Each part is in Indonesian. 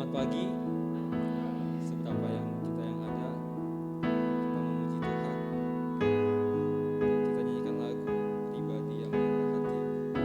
Selamat pagi. Seberapa yang kita yang ada, kita memuji Tuhan. Kita nyanyikan lagu pribadi yang mengenal hati.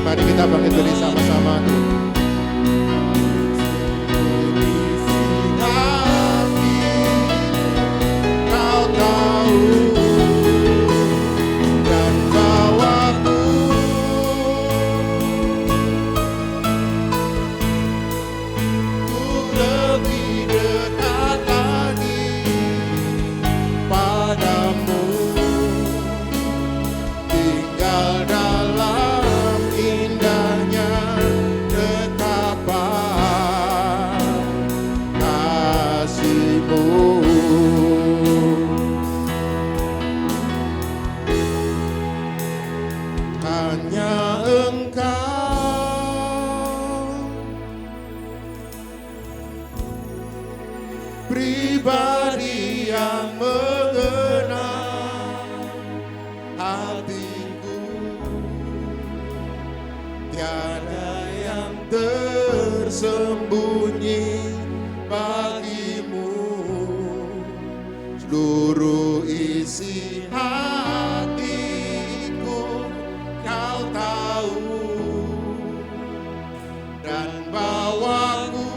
Mari kita bangkit berdiri sama-sama. Kau tahu dan bawaku untuk lebih dekat lagi padamu, tinggal dalam indahnya tetapan kasih-Mu. Hanya Engkau pribadi yang mengenal hatiku, tiada yang tersembunyi bagimu. Seluruh isi hatiku kau tahu, dan bawaku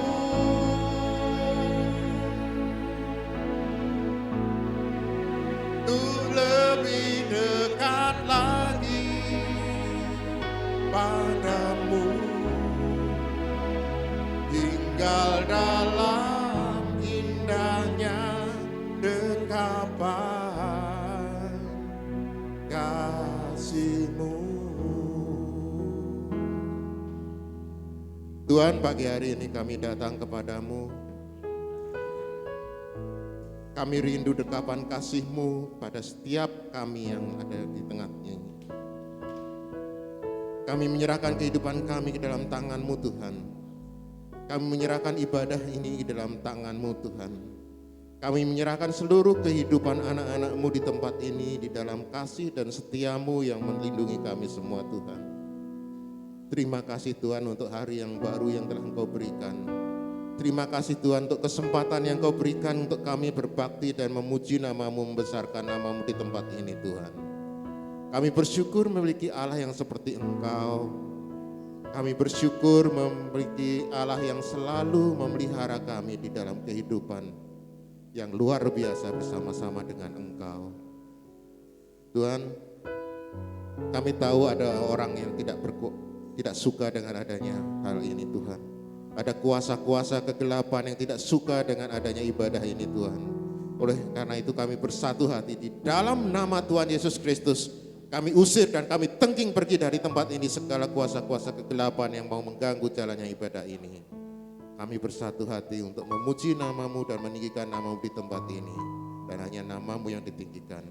untuk lebih dekat lagi padamu, tinggal dalam indahnya dekapan kasih-Mu. Tuhan, pagi hari ini kami datang kepadamu. Kami rindu dekapan kasih-Mu pada setiap kami yang ada di tengahnya ini. Kami menyerahkan kehidupan kami ke dalam tangan-Mu, Tuhan. Kami menyerahkan ibadah ini ke dalam tangan-Mu, Tuhan. Kami menyerahkan seluruh kehidupan anak-anak-Mu di tempat ini, di dalam kasih dan setia-Mu yang melindungi kami semua, Tuhan. Terima kasih Tuhan untuk hari yang baru yang telah Engkau berikan. Terima kasih Tuhan untuk kesempatan yang Kau berikan untuk kami berbakti dan memuji nama-Mu, membesarkan nama-Mu di tempat ini, Tuhan. Kami bersyukur memiliki Allah yang seperti Engkau. Kami bersyukur memiliki Allah yang selalu memelihara kami di dalam kehidupan yang luar biasa bersama-sama dengan Engkau. Tuhan, kami tahu ada orang yang tidak suka dengan adanya hal ini, Tuhan. Ada kuasa-kuasa kegelapan yang tidak suka dengan adanya ibadah ini, Tuhan. Oleh karena itu kami bersatu hati di dalam nama Tuhan Yesus Kristus. Kami usir dan kami tengking pergi dari tempat ini segala kuasa-kuasa kegelapan yang mau mengganggu jalannya ibadah ini. Kami bersatu hati untuk memuji nama-Mu dan meninggikan nama-Mu di tempat ini. Dan hanya nama-Mu yang ditinggikan.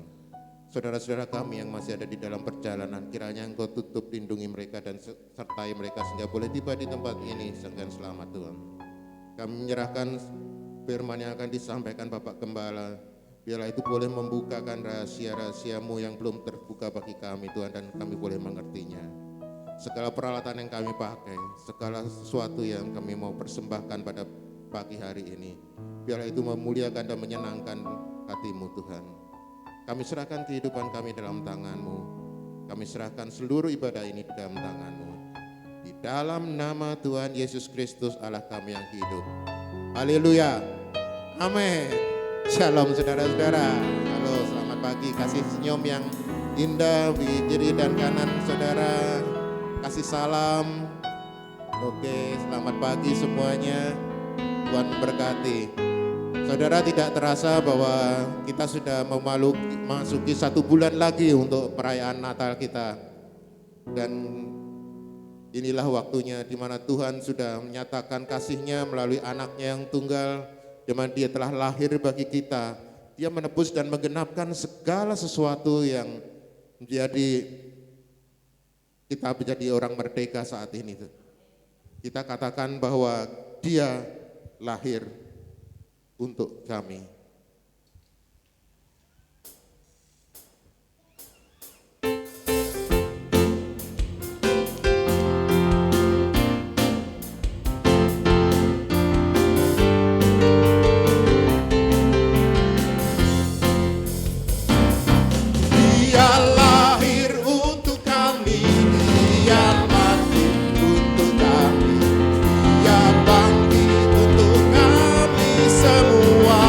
Saudara-saudara kami yang masih ada di dalam perjalanan, kiranya Engkau tutup, lindungi mereka dan sertai mereka sehingga boleh tiba di tempat ini dengan selamat, Tuhan. Kami menyerahkan firman yang akan disampaikan Bapak Gembala. Biarlah itu boleh membukakan rahasia-rahasia-Mu yang belum terbuka bagi kami, Tuhan, dan kami boleh mengertinya. Segala peralatan yang kami pakai, segala sesuatu yang kami mau persembahkan pada pagi hari ini, biarlah itu memuliakan dan menyenangkan hati-Mu, Tuhan. Kami serahkan kehidupan kami dalam tangan-Mu. Kami serahkan seluruh ibadah ini di dalam tangan-Mu. Di dalam nama Tuhan Yesus Kristus Allah kami yang hidup. Haleluya. Amin. Shalom saudara-saudara. Halo, selamat pagi. Kasih senyum yang indah di kiri dan kanan saudara. Kasih salam. Oke, selamat pagi semuanya. Tuhan berkati. Saudara, tidak terasa bahwa kita sudah memasuki 1 bulan lagi untuk perayaan Natal kita. Dan inilah waktunya di mana Tuhan sudah menyatakan kasih-Nya melalui anaknya yang tunggal, di mana Dia telah lahir bagi kita. Dia menebus dan menggenapkan segala sesuatu yang kita menjadi orang merdeka saat ini. Kita katakan bahwa Dia lahir untuk kami. Dia lahir untuk kami, Dia mati untuk kami, Dia bangkit untuk kami semua.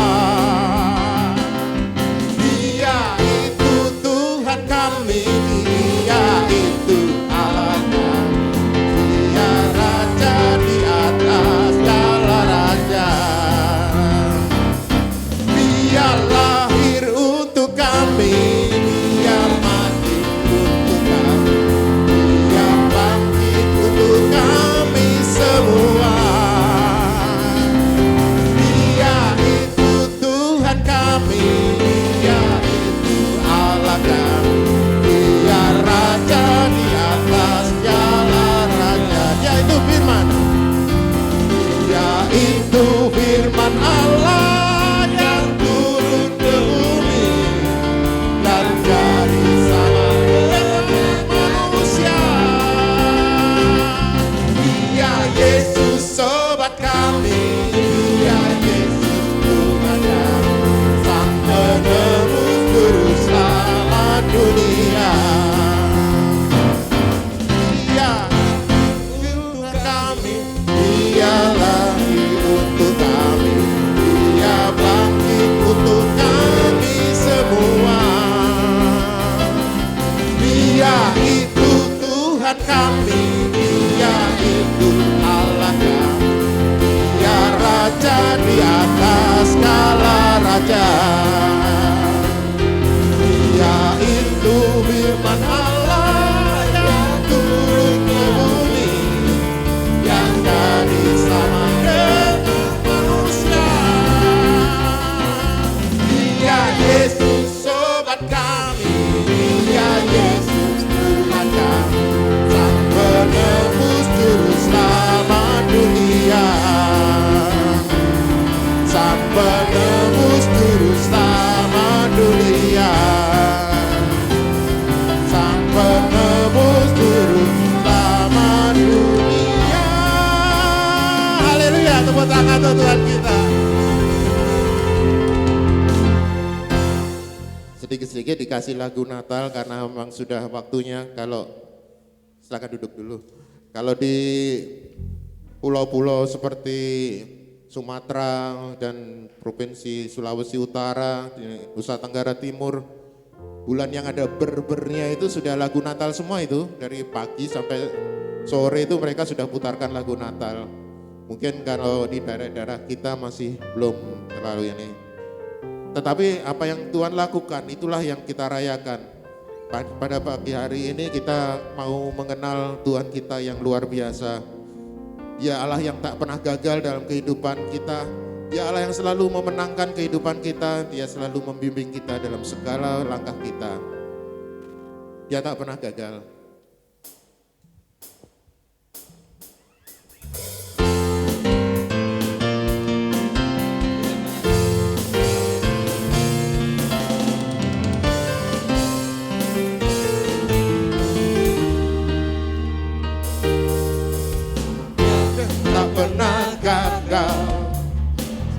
sobat kami, Dia itu Allah kami, Dia Raja di atas segala raja. Dia itu firman Allah yang turun ke bumi, yang jadi sama dengan manusia. Dia Yesus sobat kami, Dia Yesus Tuhan kami, Sang penebus juru selamat dunia, Sang penebus juru selamat dunia, Sang penebus juru selamat dunia. Haleluya, tepuk tangan untuk Tuhan kita. Sedikit-sedikit dikasih lagu Natal karena memang sudah waktunya. Kalau silakan duduk dulu. Kalau di pulau-pulau seperti Sumatera dan Provinsi Sulawesi Utara, di Nusa Tenggara Timur, bulan yang ada berbernya itu sudah lagu Natal semua itu. Dari pagi sampai sore itu mereka sudah putarkan lagu Natal. Mungkin kalau di daerah-daerah kita masih belum terlalu ini. Tetapi apa yang Tuhan lakukan itulah yang kita rayakan. Pada pagi hari ini kita mau mengenal Tuhan kita yang luar biasa. Dia Allah yang tak pernah gagal dalam kehidupan kita. Dia Allah yang selalu memenangkan kehidupan kita. Dia selalu membimbing kita dalam segala langkah kita. Dia tak pernah gagal. Tak pernah gagal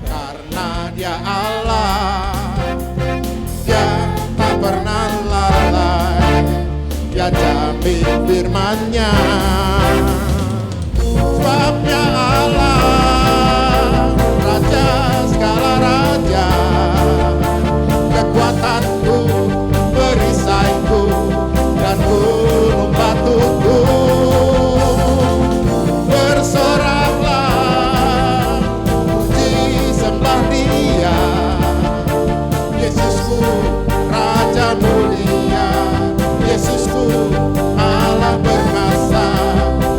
karena Dia Allah. Dia tak pernah lalai, Dia jamin firman-Nya. Sebab Dia Allah, Raja segala raja, kekuatanku, perisaiku, dan gunung batuku. Bersoraklah, puji sembah Dia, Yesusku Raja mulia, Yesusku Allah perkasa,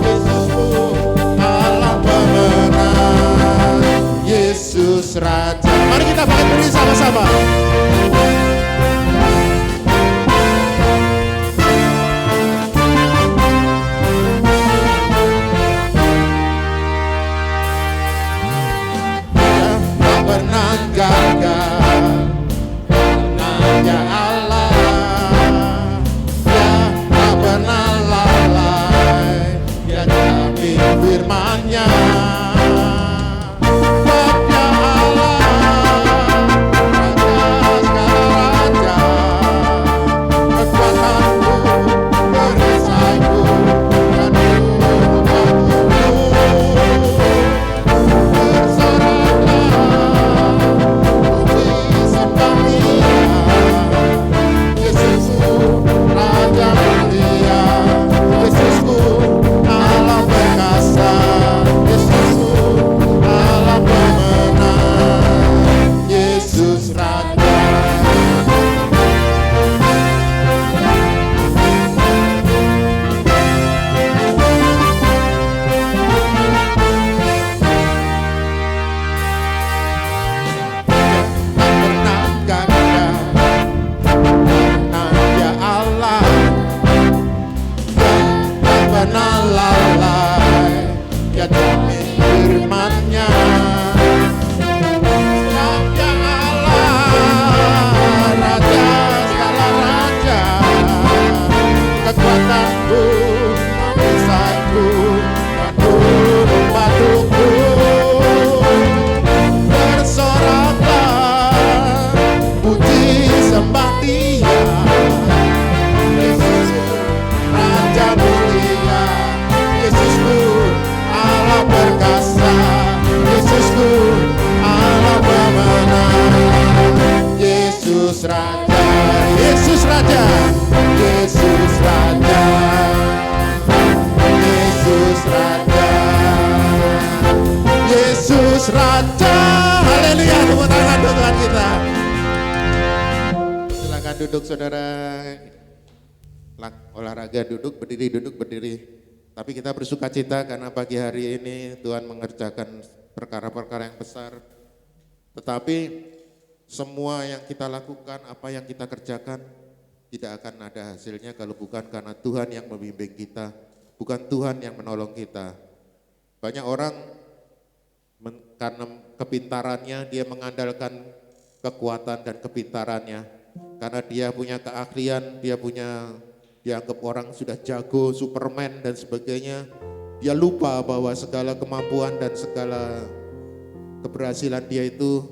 Yesusku Allah pemenang, Yesus Raja. Mari kita bangkit berdiri sama-sama. Pernah gagal karena Dia Allah. Dia tak pernah lalai, Dia jamin firman-Nya. Sebab Dia Allah, Raja Silakan duduk saudara. Olahraga duduk berdiri. Tapi kita bersuka cita karena pagi hari ini Tuhan mengerjakan perkara-perkara yang besar. Tetapi semua yang kita lakukan, apa yang kita kerjakan tidak akan ada hasilnya kalau bukan karena Tuhan yang membimbing kita, bukan Tuhan yang menolong kita. Banyak orang karena kepintarannya dia mengandalkan kekuatan dan kepintarannya. Karena dia punya keahlian, dianggap orang sudah jago, Superman dan sebagainya. Dia lupa bahwa segala kemampuan dan segala keberhasilan dia itu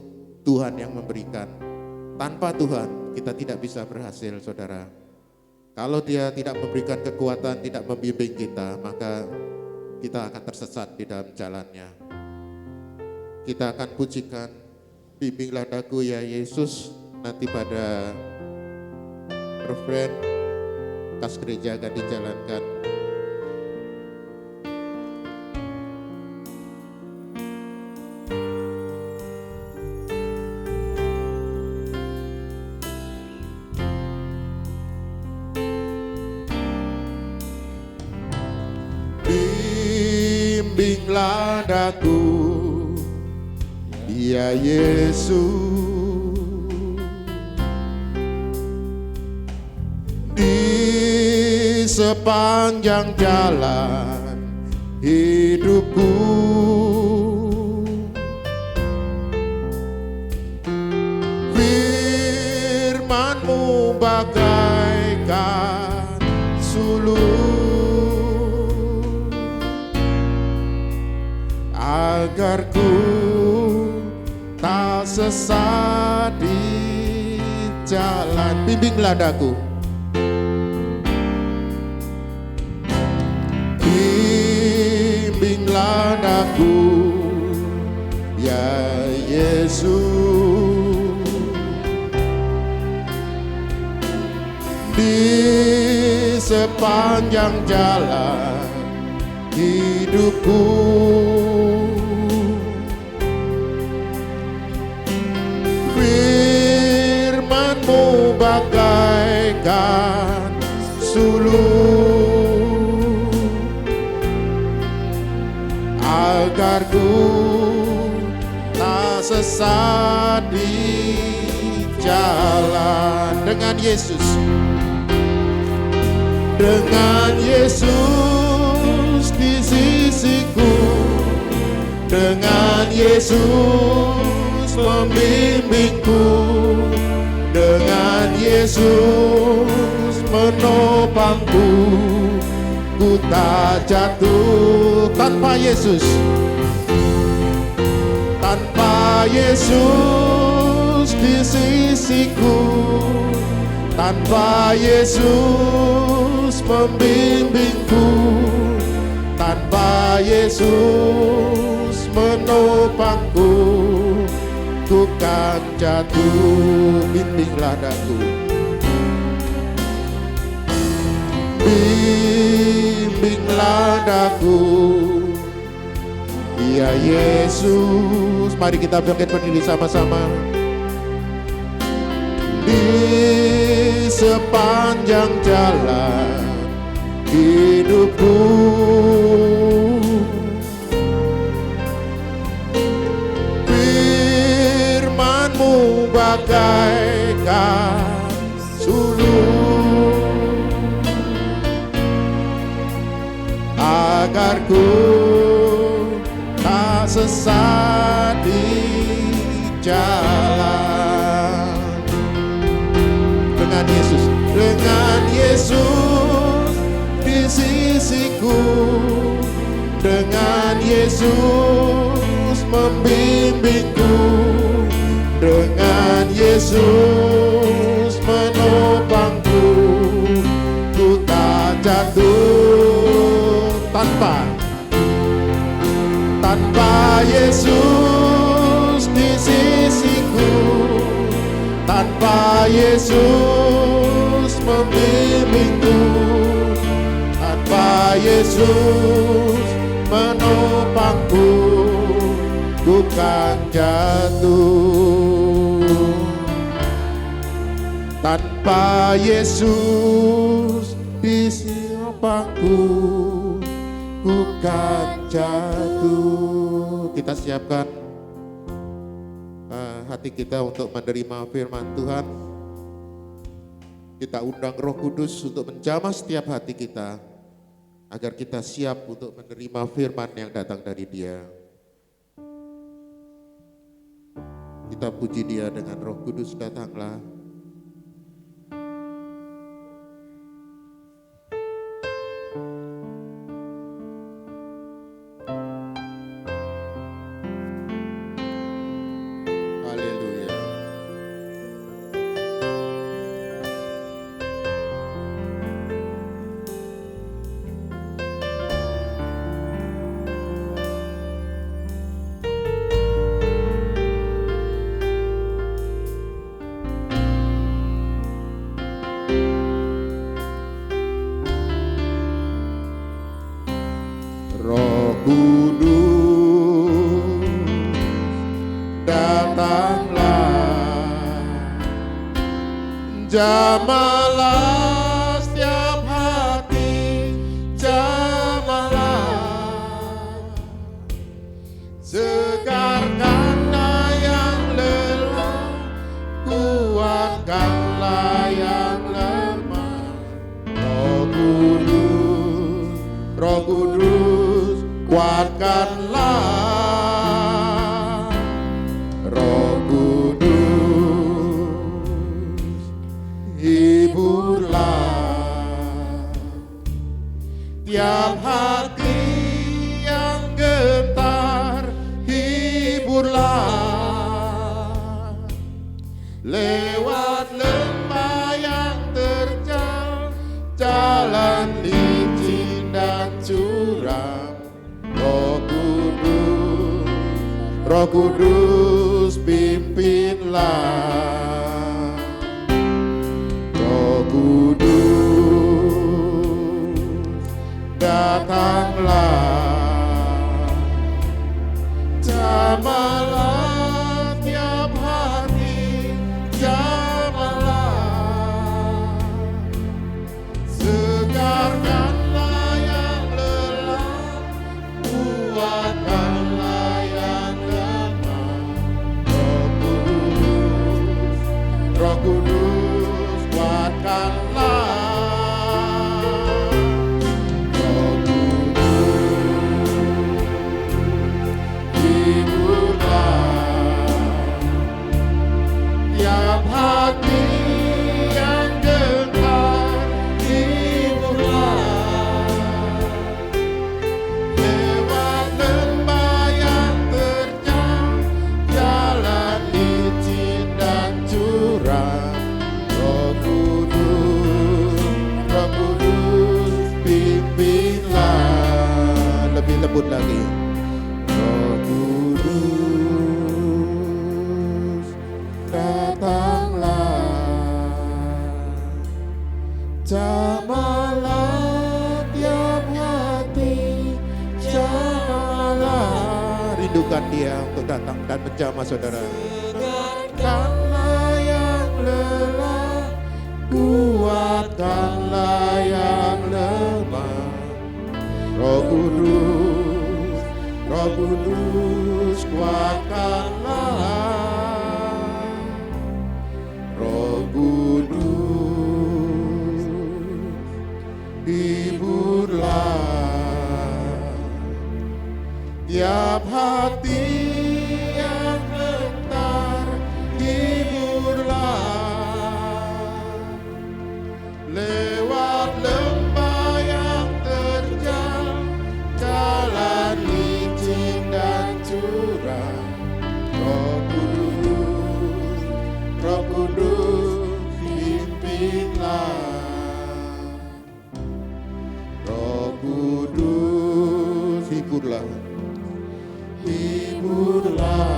Tuhan yang memberikan. Tanpa Tuhan kita tidak bisa berhasil, saudara. Kalau dia tidak memberikan kekuatan, tidak membimbing kita, maka kita akan tersesat di dalam jalannya. Kita akan pujikan, bimbinglah daku ya Yesus, nanti pada refren kas gereja akan dijalankan. Bimbinglah daku ya Yesus, di sepanjang jalan hidupku. Firman-Mu bagaikan sulur, agar ku tak sesat di jalan. Bimbinglah daku, bimbinglah daku ya Yesus, di sepanjang jalan hidupku. Firman-Mu bagaikan sulur, agar ku tak sesat di jalan. Dengan Yesus, dengan Yesus di sisiku, dengan Yesus membimbingku, dengan Yesus menopangku, ku tak jatuh. Tanpa Yesus, tanpa Yesus di sisiku, tanpa Yesus membimbingku, tanpa Yesus menopangku, ku kan jatuh. Bimbinglah daku, bimbinglah daku ya Yesus. Mari kita bangkit berdiri sama-sama. Di sepanjang jalan hidupku, Firman-Mu bagaikan sulur, agar ku tak sesat di jalan. Dengan Yesus, dengan Yesus di sisiku, dengan Yesus membimbingku, dengan Yesus menopangku, ku tak jatuh. Tanpa Yesus di sisiku, tanpa Yesus membimbingku, tanpa Yesus menopangku, ku kan jatuh. Tanpa Pak Yesus di simpangku, bukan jatuh. Kita siapkan hati kita untuk menerima firman Tuhan. Kita undang Roh Kudus untuk menjamah setiap hati kita, agar kita siap untuk menerima firman yang datang dari Dia. Kita puji Dia dengan Roh Kudus, datanglah. Roh Kudus, datanglah, jamahlah setiap hati, jamahlah, segarkanlah yang lelah, kuatkanlah yang lemah. Roh Kudus, Roh Kudus, kuatkanlah. Roh Kudus, hiburlah tiap hati yang gentar, hiburlah lewat lembah yang terjal, jalan licin dan curam. Roh Kudus, pimpinlah. Roh Kudus, datanglah, jamahlah tiap hati, jamahlah, segarkanlah yang lelah, kuatkanlah yang lemah. Roh Kudus, kuatkanlah. Roh Kudus, hiburlah tiap hati yang gentar, hiburlah lewat lembah yang terjal, jalan licin dan curam. Roh Kudus, pimpinlah. Lebih lembut lagi. Roh Kudus, datanglah, jamahlah tiap hati, jamahlah. Rindukan Dia untuk datang dan menjamah saudara. Segarkanlah yang lelah, kuatkanlah yang lemah. Roh Kudus, Roh Kudus, kuatkanlah. Roh Kudus, hiburlah tiap hati yang gentar, hiburlah lewat lembah yang terjal, jalan licin dan curam. Roh Kudus, pimpinlah. Roh Kudus, hiburlah, hiburlah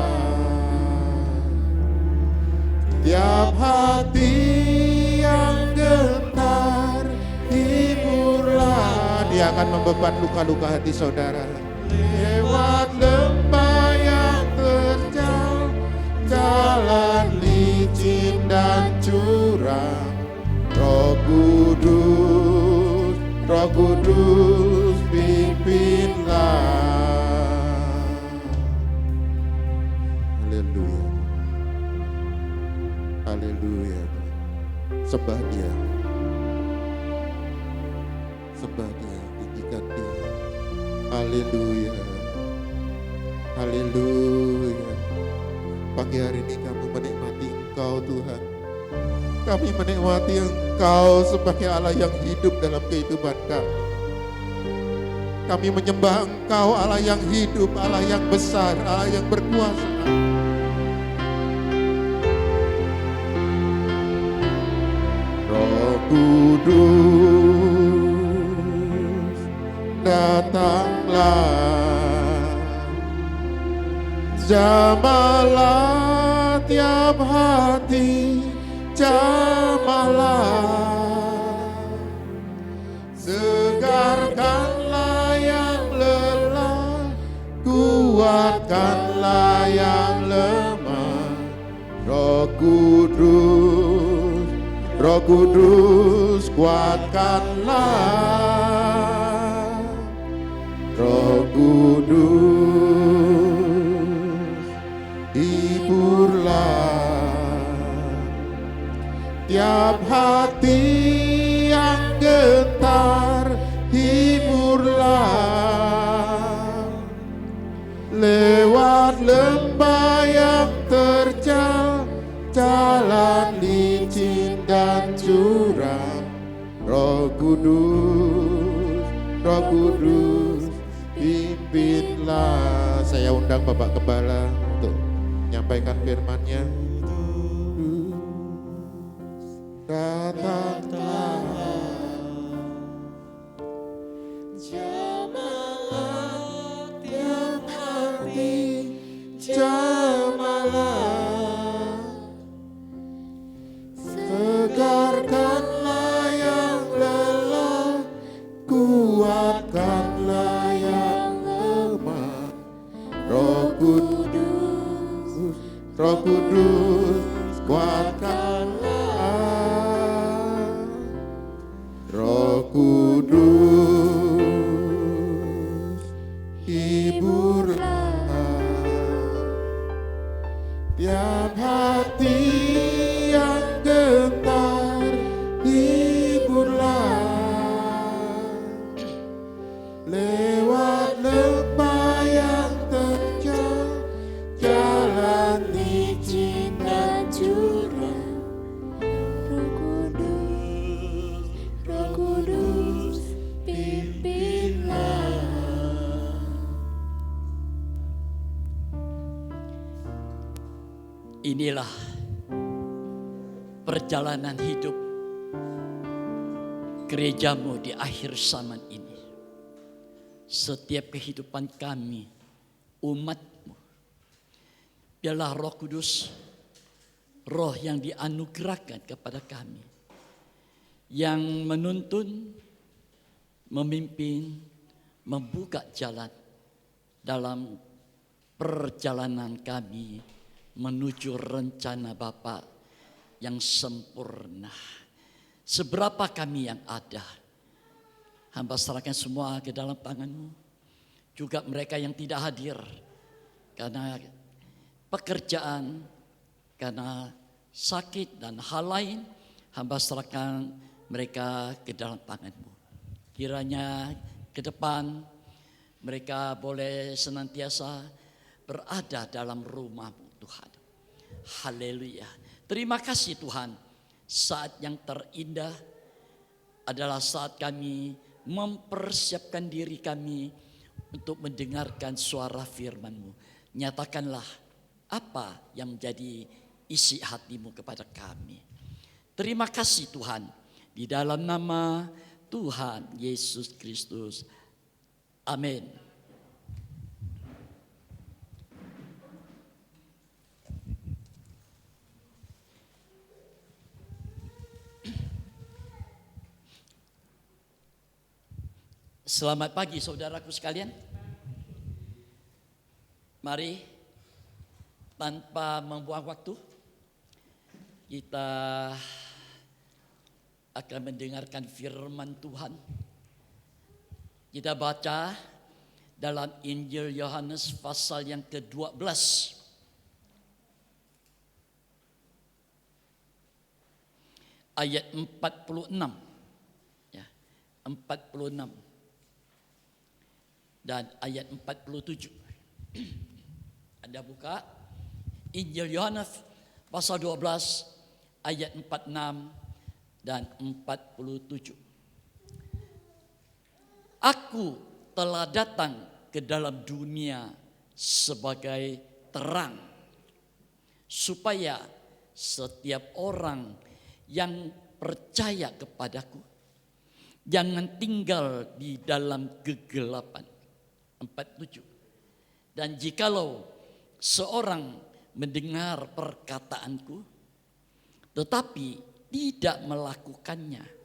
tiap hati yang gentar, hiburlah. Dia akan membeban luka-luka hati saudara. Lewat lembah yang terjal, jalan licin dan curam. Roh Kudus pimpinlah. Haleluya. Haleluya. Sembah Dia. Sembah Dia, tinggikan Dia. Haleluya. Haleluya. Pagi hari ini kami menikmati Engkau Tuhan. Kami menikmati Engkau sebagai Allah yang hidup dalam kehidupan kami. Kami menyembah Engkau, Allah yang hidup, Allah yang besar, Allah yang berkuasa. Roh Kudus, datanglah. Jamahlah tiap hati, jamahlah. Segarkanlah yang lelah, kuatkanlah yang lemah. Roh Kudus, Roh Kudus, kuatkanlah. Roh Kudus, hiburlah tiap hati yang gentar, hiburlah lewat lembah yang terjal, jalan licin dan curam. Roh Kudus, Roh Kudus, pimpinlah. Saya undang Bapak Gembala untuk menyampaikan firman-Nya. Datanglah, jamahlah tiap hati, jamahlah. Segarkanlah yang lelah, kuatkanlah yang lemah. Roh Kudus, Roh Kudus, kuatkanlah. Roh Kudus, hiburlah tiap hati yang gentar, hiburlah lewat lembah yang terjal, jalan licin dan curam. Roh Kudus, pimpinlah. Inilah perjalanan hidup gerejamu di akhir zaman ini. Setiap kehidupan kami, umatmu, biarlah Roh Kudus, Roh yang dianugerahkan kepada kami, yang menuntun, memimpin, membuka jalan dalam perjalanan kami menuju rencana Bapa yang sempurna. Seberapa kami yang ada, hamba serahkan semua ke dalam tangan-Mu. Juga mereka yang tidak hadir karena pekerjaan, karena sakit dan hal lain, hamba serahkan mereka ke dalam tangan-Mu. Kiranya ke depan mereka boleh senantiasa berada dalam rumah-Mu Tuhan. Haleluya. Terima kasih Tuhan. Saat yang terindah adalah saat kami mempersiapkan diri kami untuk mendengarkan suara firman-Mu. Nyatakanlah apa yang menjadi isi hati-Mu kepada kami. Terima kasih Tuhan. Di dalam nama Tuhan Yesus Kristus. Amin. Selamat pagi saudaraku sekalian. Mari tanpa membuang waktu kita akan mendengarkan firman Tuhan Kita baca dalam Injil Yohanes pasal yang ke-12. Ayat 46. Ya, 46. Dan ayat 47. Anda buka Injil Yohanes pasal 12 ayat 46 dan 47. Aku telah datang ke dalam dunia sebagai terang, supaya setiap orang yang percaya kepadaku jangan tinggal di dalam kegelapan. 47. Dan jikalau seorang mendengar perkataanku tetapi tidak melakukannya,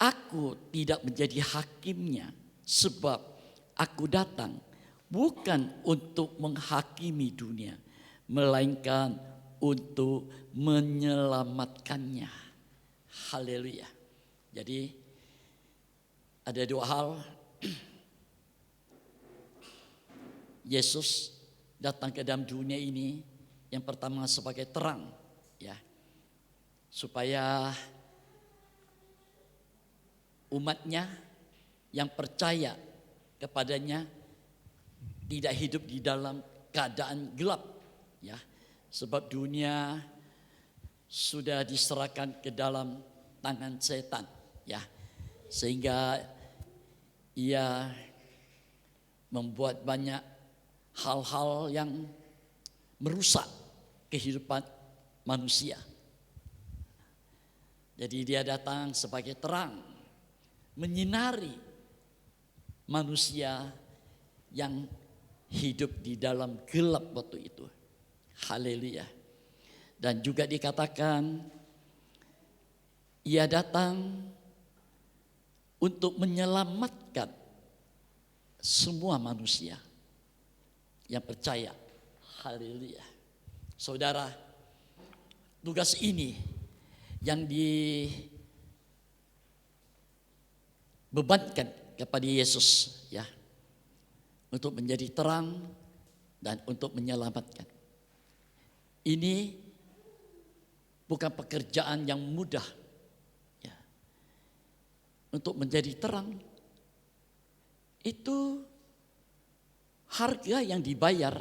aku tidak menjadi hakimnya, sebab aku datang bukan untuk menghakimi dunia, melainkan untuk menyelamatkannya. Haleluya. Jadi ada dua hal. Yesus datang ke dalam dunia ini, yang pertama sebagai terang, ya, supaya umatnya yang percaya kepadanya tidak hidup di dalam keadaan gelap, ya, sebab dunia sudah diserahkan ke dalam tangan setan, ya, sehingga ia membuat banyak hal-hal yang merusak kehidupan manusia. Jadi dia datang sebagai terang, menyinari manusia yang hidup di dalam gelap waktu itu. Haleluya. Dan juga dikatakan ia datang untuk menyelamatkan semua manusia yang percaya. Haleluya. Saudara, tugas ini yang dibebankan kepada Yesus, ya, untuk menjadi terang dan untuk menyelamatkan. Ini bukan pekerjaan yang mudah, ya. Untuk menjadi terang itu harga yang dibayar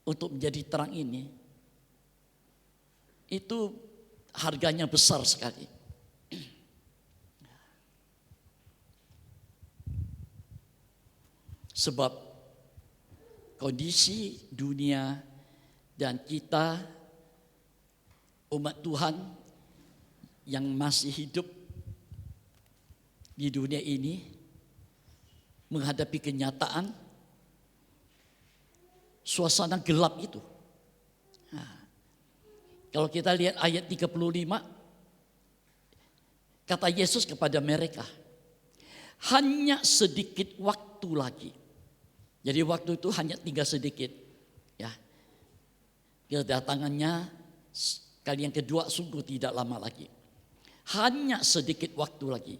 untuk menjadi terang ini, itu harganya besar sekali. Sebab kondisi dunia dan kita umat Tuhan yang masih hidup di dunia ini menghadapi kenyataan suasana gelap itu. Nah, kalau kita lihat ayat 35, kata Yesus kepada mereka, hanya sedikit waktu lagi. Jadi waktu itu hanya tinggal sedikit, ya. Kedatangannya kali yang kedua sungguh tidak lama lagi. Hanya sedikit waktu lagi.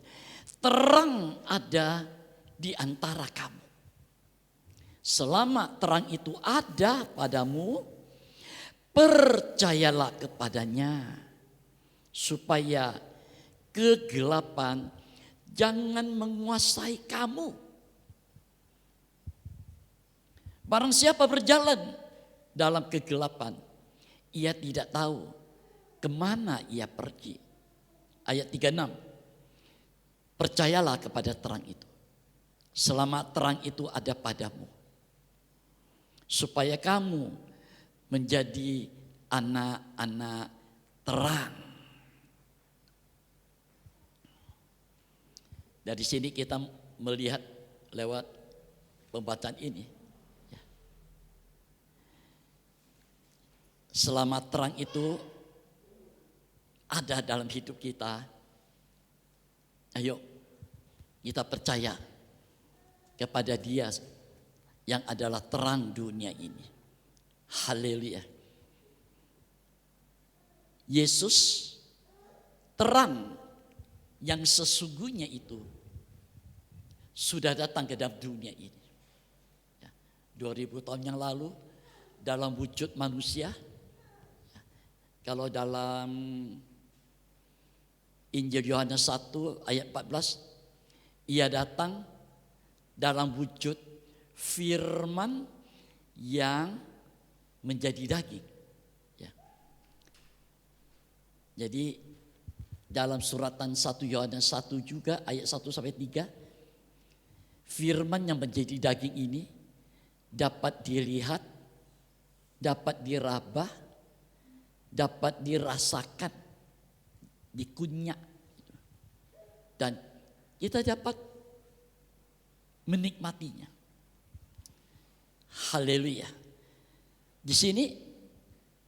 Terang ada di antara kamu. Selama terang itu ada padamu, percayalah kepadanya, supaya kegelapan jangan menguasai kamu. Barang siapa berjalan dalam kegelapan, ia tidak tahu kemana ia pergi. Ayat 36, percayalah kepada terang itu, selama terang itu ada padamu, supaya kamu menjadi anak-anak terang. Dari sini kita melihat lewat pembacaan ini, selama terang itu ada dalam hidup kita, ayo kita percaya kepada Dia yang adalah terang dunia ini. Haleluya. Yesus terang yang sesungguhnya itu sudah datang ke dalam dunia ini. 2000 tahun yang lalu dalam wujud manusia. Kalau dalam Injil Yohanes 1 ayat 14, ia datang dalam wujud firman yang menjadi daging. Ya. Jadi dalam suratan 1 Yohanes 1 juga ayat 1-3, firman yang menjadi daging ini dapat dilihat, dapat diraba, dapat dirasakan, dikunyah, dan kita dapat menikmatinya. Haleluya. Di sini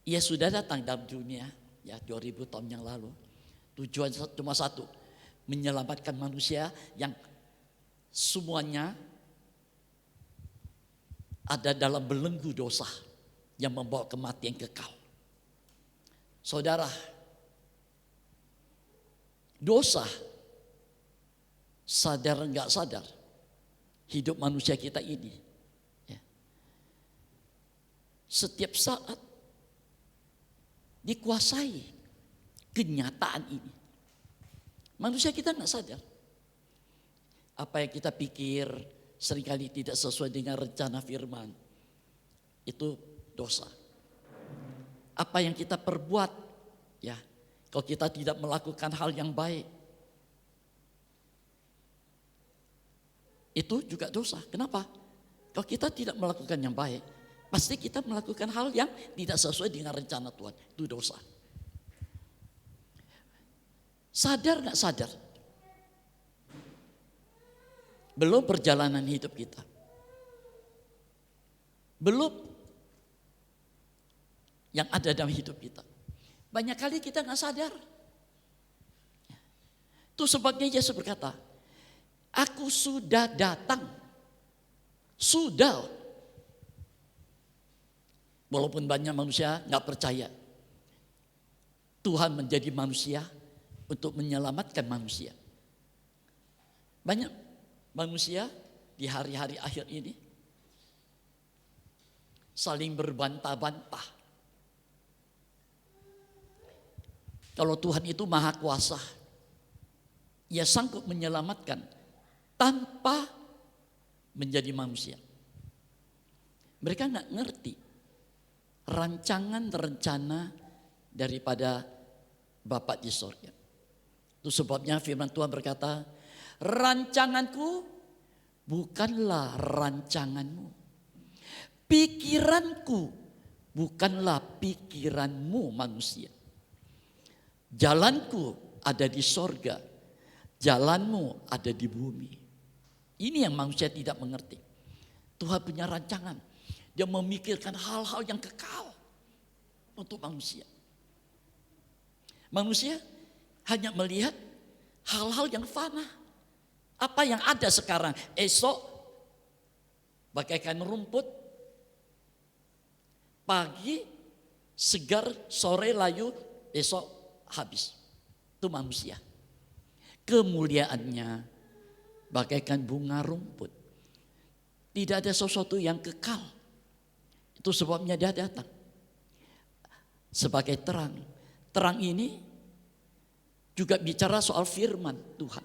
ia sudah datang dalam dunia ya 2000 tahun yang lalu. Tujuan cuma satu, menyelamatkan manusia yang semuanya ada dalam belenggu dosa yang membawa kematian kekal. Saudara, dosa sadar enggak sadar hidup manusia kita ini ya, setiap saat dikuasai kenyataan ini. Manusia kita enggak sadar. Apa yang kita pikir seringkali tidak sesuai dengan rencana firman, itu dosa. Apa yang kita perbuat, ya, kalau kita tidak melakukan hal yang baik, itu juga dosa. Kenapa? Kalau kita tidak melakukan yang baik, pasti kita melakukan hal yang tidak sesuai dengan rencana Tuhan. Itu dosa. Sadar gak sadar? Belum perjalanan hidup kita. Belum yang ada dalam hidup kita. Banyak kali kita gak sadar. Itu sebabnya Yesus berkata, aku sudah datang. Sudah. Walaupun banyak manusia gak percaya. Tuhan menjadi manusia untuk menyelamatkan manusia. Banyak manusia di hari-hari akhir ini saling berbantah-bantah. Kalau Tuhan itu maha kuasa, ia sanggup menyelamatkan tanpa menjadi manusia. Mereka gak ngerti rancangan rencana daripada Bapa di sorga. Itu sebabnya firman Tuhan berkata, rancanganku bukanlah rancanganmu. Pikiranku bukanlah pikiranmu manusia. Jalanku ada di sorga, jalanmu ada di bumi. Ini yang manusia tidak mengerti. Tuhan punya rancangan. Dia memikirkan hal-hal yang kekal untuk manusia. Manusia hanya melihat hal-hal yang fana. Apa yang ada sekarang, esok bagaikan rumput, pagi segar, sore layu, esok habis. Itu manusia. Kemuliaannya bagaikan bunga rumput. Tidak ada sesuatu yang kekal. Itu sebabnya dia datang sebagai terang. Terang ini juga bicara soal firman Tuhan.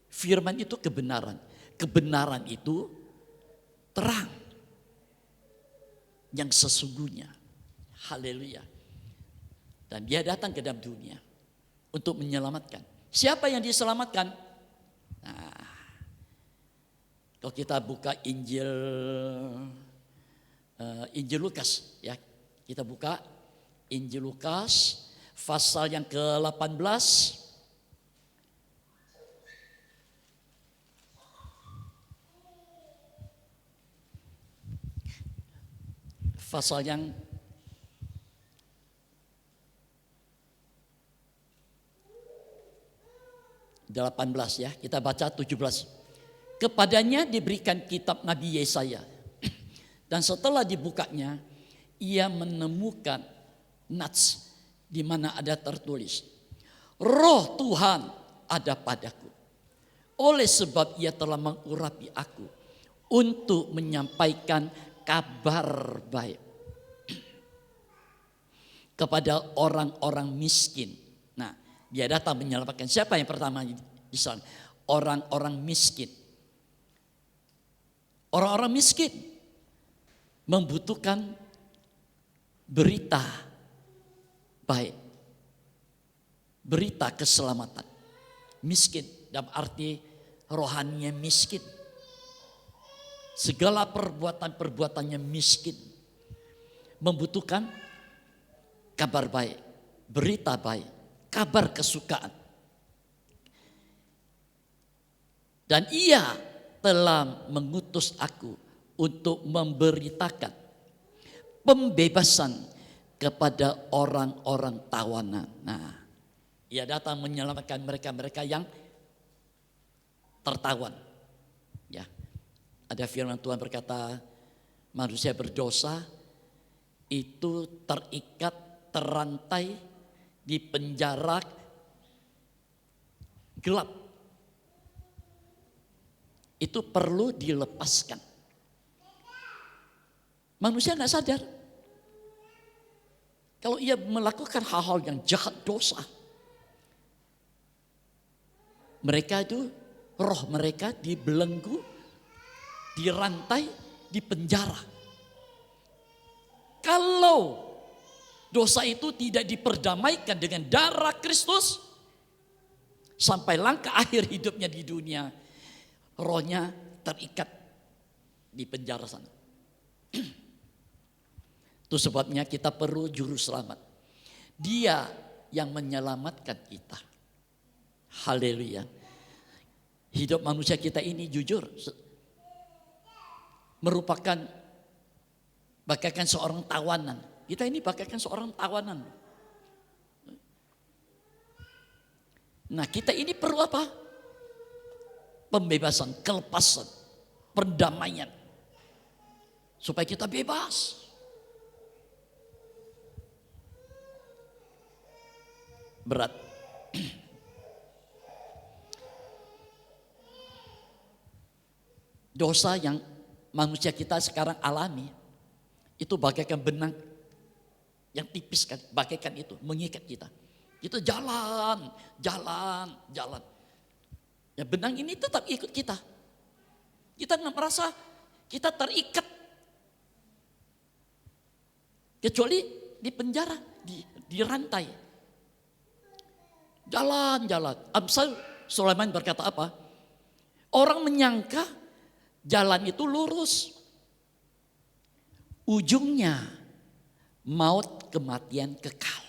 Firman itu kebenaran. Kebenaran itu terang yang sesungguhnya. Haleluya. Dan dia datang ke dalam dunia untuk menyelamatkan. Siapa yang diselamatkan? Nah, kalau kita buka Injil Lukas, ya, kita buka Injil Lukas pasal yang ke-18. Pasal yang ke-18 ya, kita baca 17. Kepadanya diberikan kitab Nabi Yesaya. Dan setelah dibukanya, ia menemukan nats di mana ada tertulis, Roh Tuhan ada padaku. Oleh sebab ia telah mengurapi aku untuk menyampaikan kabar baik kepada orang-orang miskin. Nah, dia datang menyelamatkan. Siapa yang pertama di sana? Orang-orang miskin. Orang-orang miskin membutuhkan berita baik. Berita keselamatan. Miskin dalam arti rohaninya miskin. Segala perbuatannya miskin. Membutuhkan kabar baik, berita baik, kabar kesukaan. Dan ia telah mengutus aku untuk memberitakan pembebasan kepada orang-orang tawanan. Nah, ia datang menyelamatkan mereka-mereka yang tertawan. Ya, ada firman Tuhan berkata, manusia berdosa itu terikat, terantai di penjara gelap. Itu perlu dilepaskan. Manusia nggak sadar kalau ia melakukan hal-hal yang jahat, dosa. Mereka itu, roh mereka dibelenggu, dirantai, dipenjara. Kalau dosa itu tidak diperdamaikan dengan darah Kristus, sampai langkah akhir hidupnya di dunia, rohnya terikat di penjara sana. Itu sebabnya kita perlu juru selamat. Dia yang menyelamatkan kita. Haleluya. Hidup manusia kita ini jujur merupakan bagaikan seorang tawanan. Kita ini bagaikan seorang tawanan. Nah, kita ini perlu apa? Pembebasan, kelepasan, perdamaian. Supaya kita bebas. Berat. Dosa yang manusia kita sekarang alami itu bagaikan benang yang tipis kan, bagaikan itu mengikat kita. Kita jalan. Ya, benang ini tetap ikut kita. Kita nggak merasa kita terikat, kecuali di penjara, dirantai. Jalan. Amsal Sulaiman berkata apa? Orang menyangka jalan itu lurus. Ujungnya maut, kematian kekal.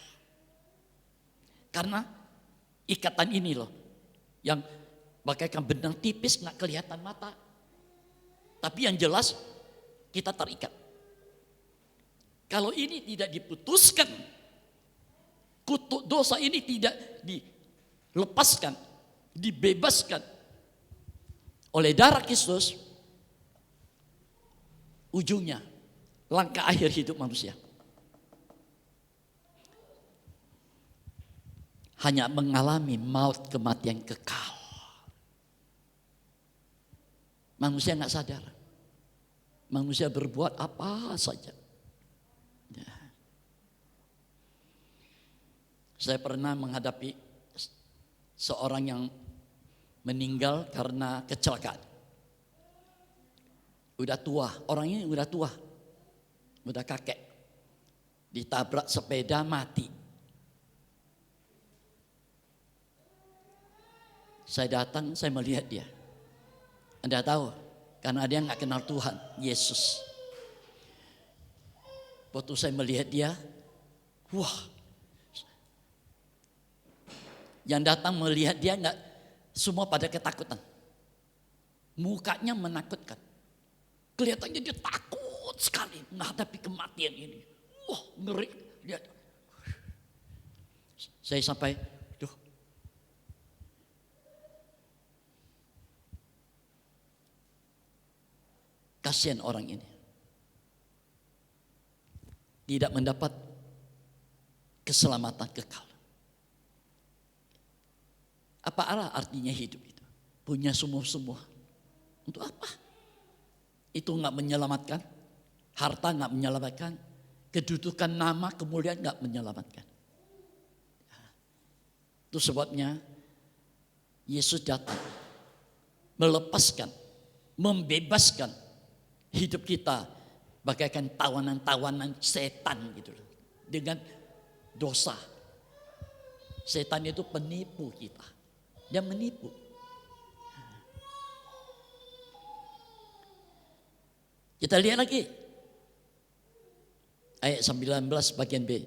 Karena ikatan ini loh, yang bagaikan benang tipis nggak kelihatan mata. Tapi yang jelas kita terikat. Kalau ini tidak diputuskan, kutuk dosa ini tidak dilepaskan, dibebaskan oleh darah Kristus, ujungnya langkah akhir hidup manusia hanya mengalami maut, kematian kekal. Manusia nggak sadar, manusia berbuat apa saja. Ya. Saya pernah menghadapi seorang yang meninggal karena kecelakaan. Udah tua, orangnya udah tua, udah kakek, ditabrak sepeda mati. Saya datang, saya melihat dia. Anda tahu, karena dia nggak kenal Tuhan, Yesus. Waktu saya melihat dia, wah, yang datang melihat dia nggak semua pada ketakutan. Mukanya menakutkan. Kelihatannya dia takut sekali menghadapi kematian ini. Wah, ngeri. Lihat. Saya sampai, duh. Kasihan orang ini. Tidak mendapat keselamatan kekal. Apa artinya hidup itu? Punya semua. Untuk apa? Itu nggak menyelamatkan. Harta nggak menyelamatkan. Kedudukan, nama, kemuliaan nggak menyelamatkan. Itu sebabnya Yesus datang melepaskan, membebaskan hidup kita bagaikan tawanan-tawanan setan gitu loh. Dengan dosa. Setan itu penipu kita. Dia menipu. Kita lihat lagi. Ayat 19 bagian B.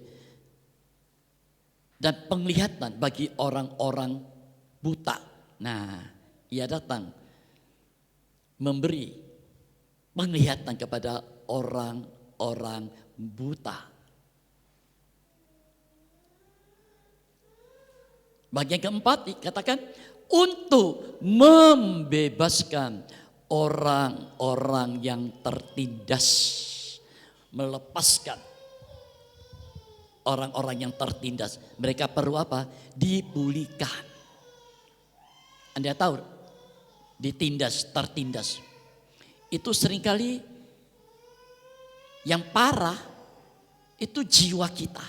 Dan penglihatan bagi orang-orang buta. Nah, ia datang memberi penglihatan kepada orang-orang buta. Bagian keempat dikatakan untuk membebaskan orang-orang yang tertindas. Melepaskan orang-orang yang tertindas. Mereka perlu apa? Dipulihkan. Anda tahu, ditindas, tertindas. Itu seringkali yang parah itu jiwa kita.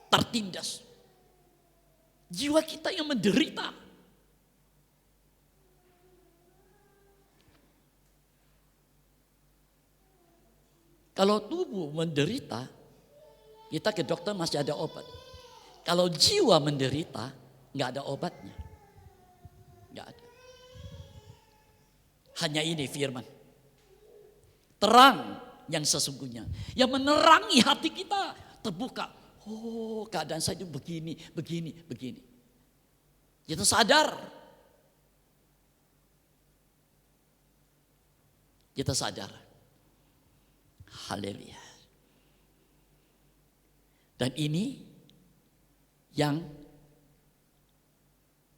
Tertindas. Jiwa kita yang menderita. Kalau tubuh menderita, kita ke dokter masih ada obat. Kalau jiwa menderita, nggak ada obatnya. Nggak ada. Hanya ini firman. Terang yang sesungguhnya. Yang menerangi hati kita. Terbuka. Oh, keadaan saya itu begini. Kita sadar. Kita sadar. Haleluya. Dan ini yang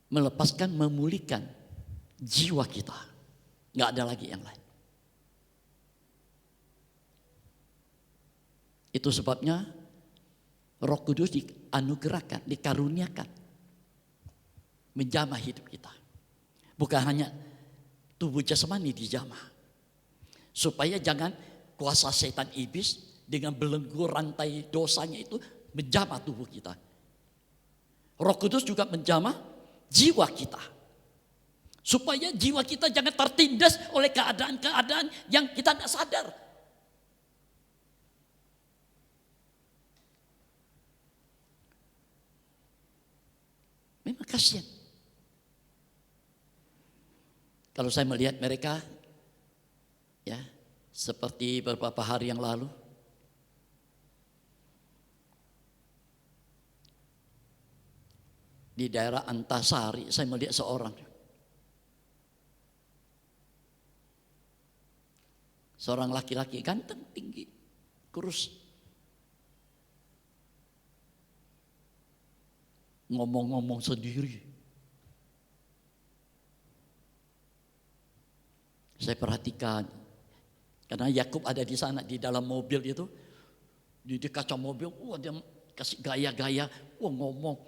melepaskan, memulihkan jiwa kita. Nggak ada lagi yang lain. Itu sebabnya Roh Kudus dianugerahkan, dikaruniakan. Menjamah hidup kita. Bukan hanya tubuh jasmani dijamah. Supaya jangan kuasa setan iblis dengan belenggu rantai dosanya itu menjamah tubuh kita. Roh Kudus juga menjamah jiwa kita. Supaya jiwa kita jangan tertindas oleh keadaan-keadaan yang kita tidak sadar. Memang kasihan. Kalau saya melihat mereka, ya, seperti beberapa hari yang lalu, di daerah Antasari, saya melihat seorang laki-laki ganteng, tinggi, kurus, ngomong-ngomong sendiri. Saya perhatikan, karena Yakub ada di sana, di dalam mobil itu, di kaca mobil, dia kasih gaya-gaya, ngomong.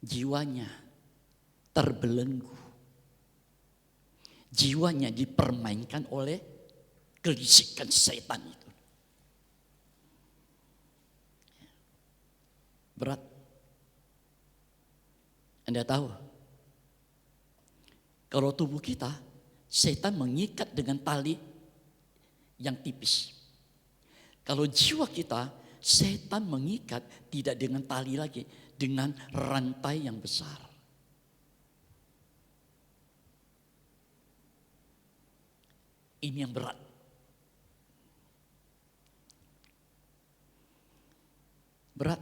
Jiwanya terbelenggu. Jiwanya dipermainkan oleh kelicikan setan itu. Berat. Anda tahu, kalau tubuh kita, setan mengikat dengan tali yang tipis. Kalau jiwa kita, setan mengikat tidak dengan tali lagi, dengan rantai yang besar. Ini yang berat. Berat.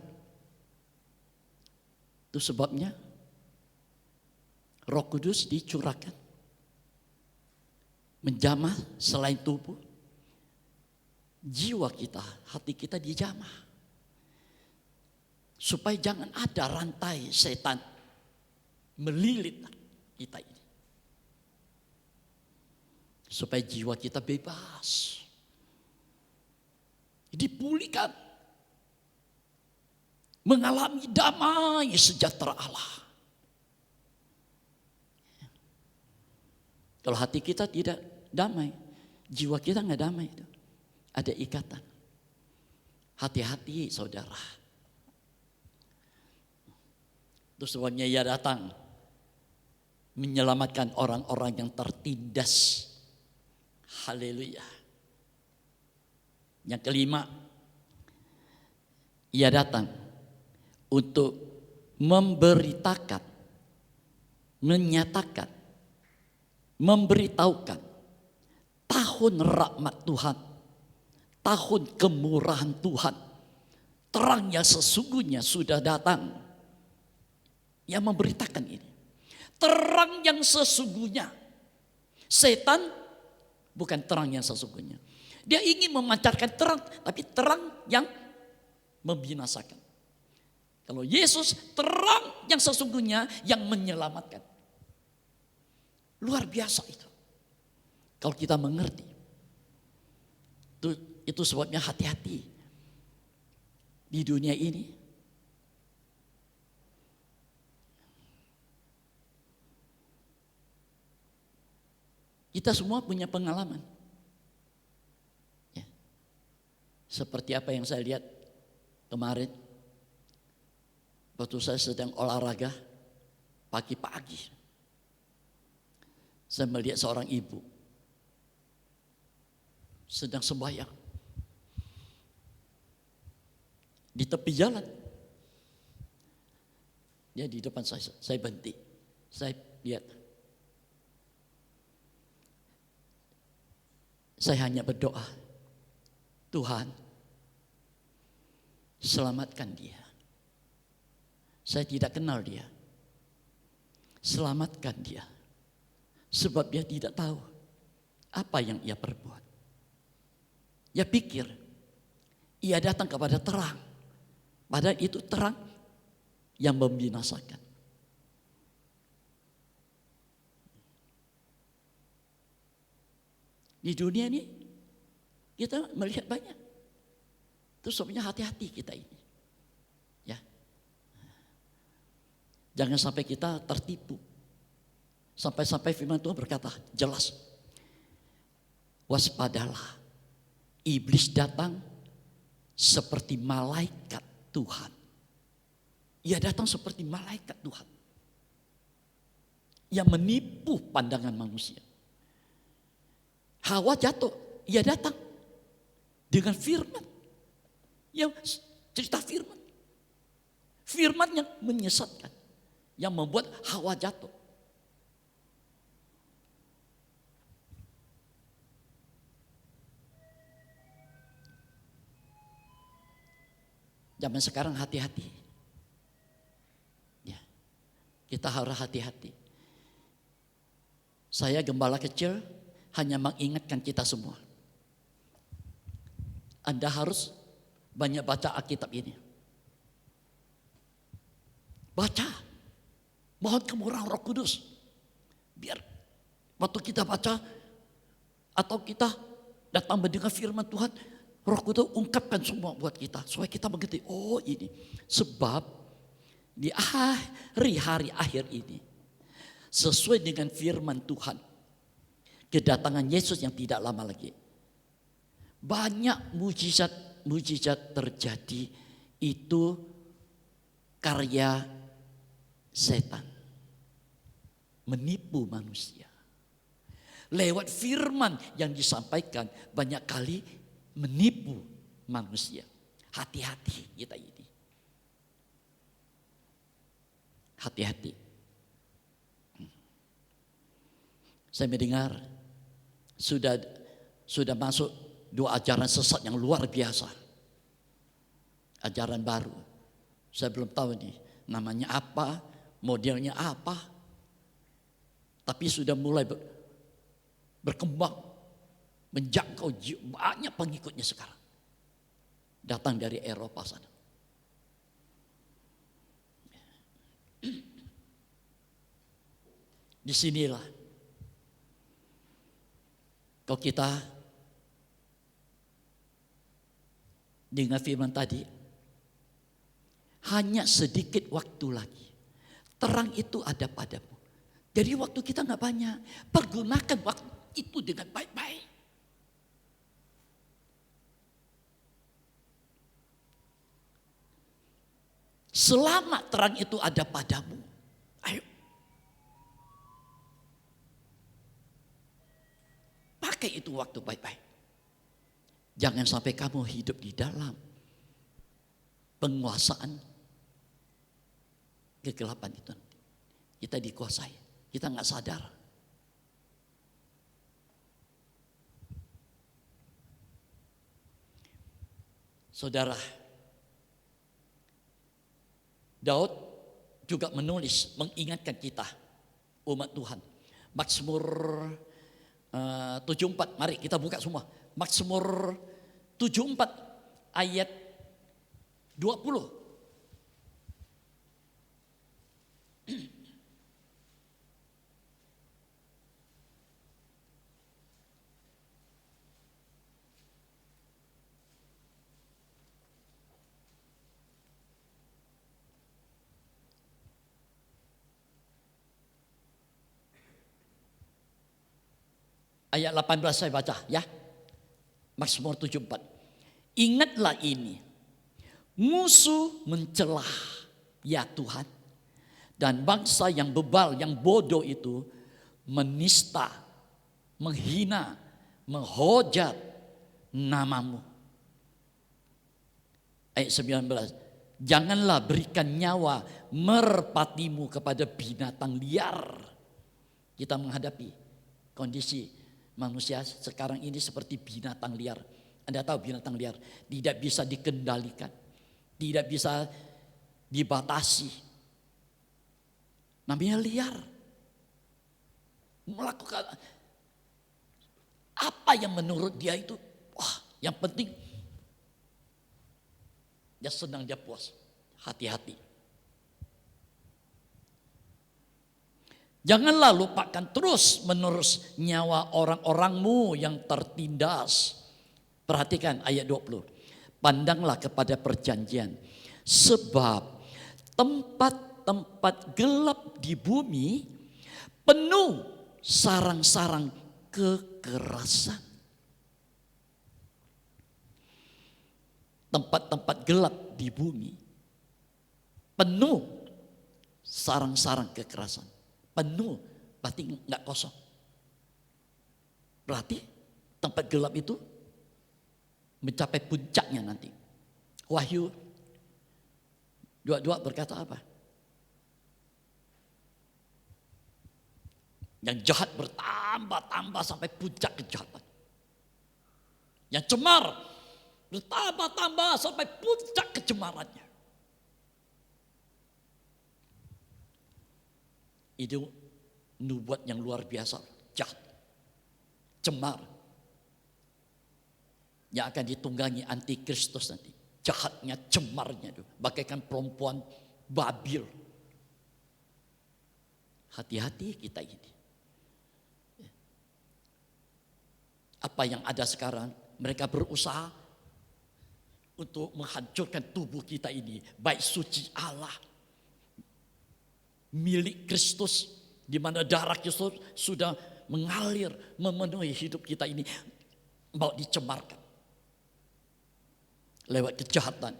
Itu sebabnya Roh Kudus dicurahkan. Menjamah selain tubuh. Jiwa kita, hati kita dijamah. Supaya jangan ada rantai setan melilit kita ini. Supaya jiwa kita bebas. Dipulihkan. mengalami damai sejahtera Allah. Kalau hati kita tidak damai, jiwa kita nggak damai itu. Ada ikatan. Hati-hati saudara. Itu sebabnya ia datang menyelamatkan orang-orang yang tertindas. Haleluya. Yang kelima, ia datang untuk memberitakan, menyatakan, memberitahukan tahun rahmat Tuhan, tahun kemurahan Tuhan, terang yang sesungguhnya sudah datang. Yang memberitakan ini, terang yang sesungguhnya. Setan bukan terang yang sesungguhnya. Dia ingin memancarkan terang, tapi terang yang membinasakan. Kalau Yesus terang yang sesungguhnya yang menyelamatkan. Luar biasa itu. Kalau kita mengerti. Itu sebabnya hati-hati. Di dunia ini. Kita semua punya pengalaman. Ya. Seperti apa yang saya lihat kemarin. Waktu saya sedang olahraga pagi-pagi. Saya melihat seorang ibu sedang sembahyang di tepi jalan. Dia di depan saya berhenti. Saya lihat. Saya hanya berdoa, Tuhan, selamatkan dia. Saya tidak kenal dia. Selamatkan dia. Sebab dia tidak tahu apa yang ia perbuat. Ia pikir, ia datang kepada terang. Padahal itu terang yang membinasakan. Di dunia ini kita melihat banyak. Itu sebabnya hati-hati kita ini. Ya. Jangan sampai kita tertipu. Sampai-sampai firman Tuhan berkata jelas. Waspadalah. Iblis datang seperti malaikat Tuhan. Ia datang seperti malaikat Tuhan. Yang menipu pandangan manusia. Hawa jatuh, ia datang dengan firman. Yang cerita firman. Firman yang menyesatkan. Yang membuat Hawa jatuh. Zaman sekarang hati-hati. Ya, kita harus hati-hati. Saya gembala kecil hanya mengingatkan kita semua. Anda harus banyak baca Alkitab ini. Baca. Mohon kemurahan Roh Kudus. Biar waktu kita baca atau kita datang mendengar firman Tuhan, Roh Kudus ungkapkan semua buat kita. Supaya kita mengerti, oh ini. Sebab di hari-hari akhir ini, sesuai dengan firman Tuhan, kedatangan Yesus yang tidak lama lagi. Banyak mujizat terjadi, itu karya setan. Menipu manusia. Lewat firman yang disampaikan banyak kali menipu manusia. Hati-hati kita ini. Hati-hati. Saya mendengar sudah masuk 2 ajaran sesat yang luar biasa. Ajaran baru. Saya belum tahu nih namanya apa, modelnya apa. Tapi sudah mulai berkembang, menjangkau banyak pengikutnya sekarang. Datang dari Eropa sana. Disinilah kalau kita dengar firman tadi, hanya sedikit waktu lagi. Terang itu ada padamu. Jadi waktu kita nggak banyak. Pergunakan waktu itu dengan baik-baik. Selama terang itu ada padamu, ayo. Pakai itu waktu baik-baik. Jangan sampai kamu hidup di dalam penguasaan kegelapan itu. Kita dikuasai, kita nggak sadar. Saudara, Daud juga menulis, mengingatkan kita, umat Tuhan. Mazmur 74, mari kita buka semua. Mazmur 74 ayat 20. Ayat 18 saya baca ya. Mazmur 74. Ingatlah ini. Musuh mencelah ya Tuhan. Dan bangsa yang bebal, yang bodoh itu menista, menghina, menghujat namamu. Ayat 19. Janganlah berikan nyawa merpatimu kepada binatang liar. Kita menghadapi kondisi manusia sekarang ini seperti binatang liar. Anda tahu binatang liar tidak bisa dikendalikan, tidak bisa dibatasi. Namanya liar. Melakukan apa yang menurut dia itu, wah, yang penting dia senang, dia puas. Hati-hati. Janganlah lupakan terus menerus nyawa orang-orangmu yang tertindas. Perhatikan ayat 20. Pandanglah kepada perjanjian. Sebab tempat-tempat gelap di bumi penuh sarang-sarang kekerasan. Tempat-tempat gelap di bumi penuh sarang-sarang kekerasan. Penuh, berarti nggak kosong. Berarti tempat gelap itu mencapai puncaknya nanti. Wahyu 22 berkata apa? Yang jahat bertambah-tambah sampai puncak kejahatan. Yang cemar bertambah-tambah sampai puncak kecemarannya. Itu nubuat yang luar biasa, jahat, cemar. Yang akan ditunggangi antikristus nanti. Jahatnya, cemarnya itu. Bagaikan perempuan Babil. Hati-hati kita ini. Apa yang ada sekarang, mereka berusaha untuk menghancurkan tubuh kita ini. Baik suci Allah, milik Kristus, di mana darah Kristus sudah mengalir memenuhi hidup kita ini, mau dicemarkan lewat kejahatan,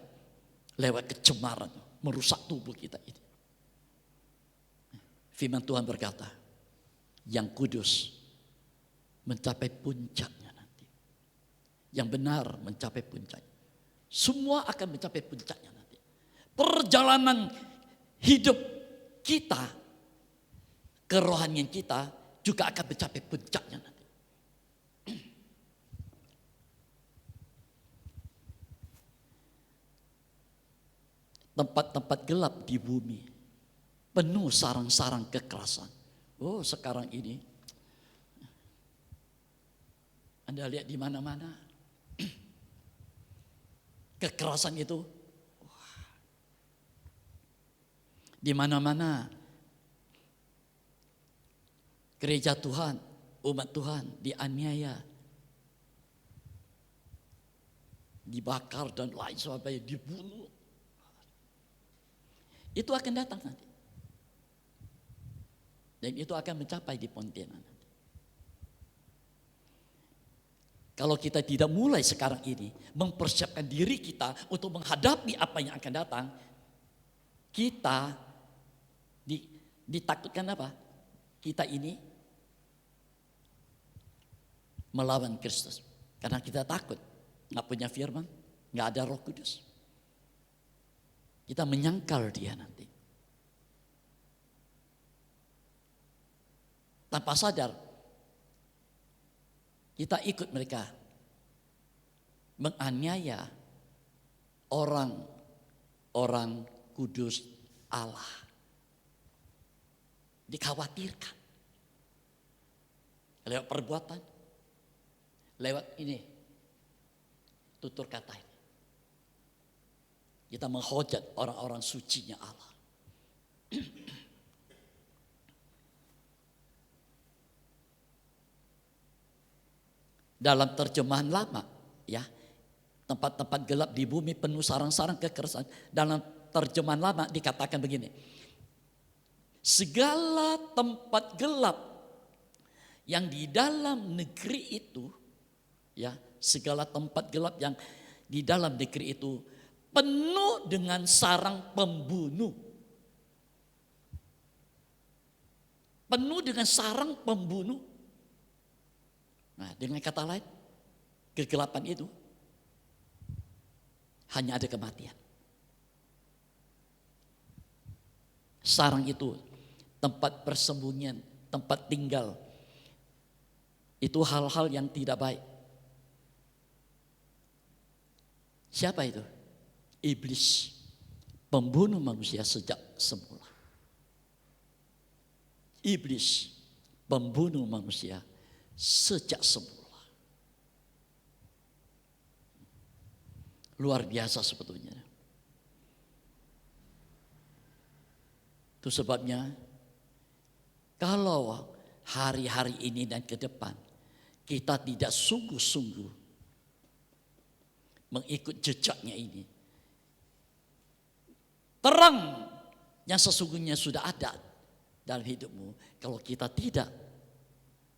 lewat kecemaran, merusak tubuh kita ini. Firman Tuhan berkata, yang kudus mencapai puncaknya nanti, yang benar mencapai puncaknya, semua akan mencapai puncaknya nanti. Perjalanan hidup kita, kerohanian kita juga akan mencapai puncaknya nanti. Tempat-tempat gelap di bumi penuh sarang-sarang kekerasan. Oh, sekarang ini Anda lihat di mana-mana kekerasan itu. Di mana-mana gereja Tuhan, umat Tuhan dianiaya, dibakar dan lain sebagainya, dibunuh. Itu akan datang nanti. Dan itu akan mencapai di Pontianak nanti. Kalau kita tidak mulai sekarang ini mempersiapkan diri kita untuk menghadapi apa yang akan datang, kita ditakutkan apa? Kita ini melawan Kristus. Karena kita takut, nggak punya firman, nggak ada Roh Kudus. Kita menyangkal dia nanti. Tanpa sadar, kita ikut mereka menganiaya orang kudus Allah. Dikhawatirkan lewat perbuatan, lewat ini tutur kata ini. Kita menghujat orang-orang sucinya Allah. Dalam terjemahan lama, ya, tempat-tempat gelap di bumi penuh sarang-sarang kekerasan. Dalam terjemahan lama dikatakan begini, segala tempat gelap yang di dalam negeri itu, ya, segala tempat gelap yang di dalam negeri itu penuh dengan sarang pembunuh. Penuh dengan sarang pembunuh. Nah, dengan kata lain, kegelapan itu hanya ada kematian. Sarang itu tempat persembunyian, tempat tinggal. Itu hal-hal yang tidak baik. Siapa itu? Iblis, pembunuh manusia sejak semula. Iblis, pembunuh manusia sejak semula. Luar biasa sebetulnya. Itu sebabnya kalau hari-hari ini dan ke depan kita tidak sungguh-sungguh mengikut jejaknya ini, terang yang sesungguhnya sudah ada dalam hidupmu, kalau kita tidak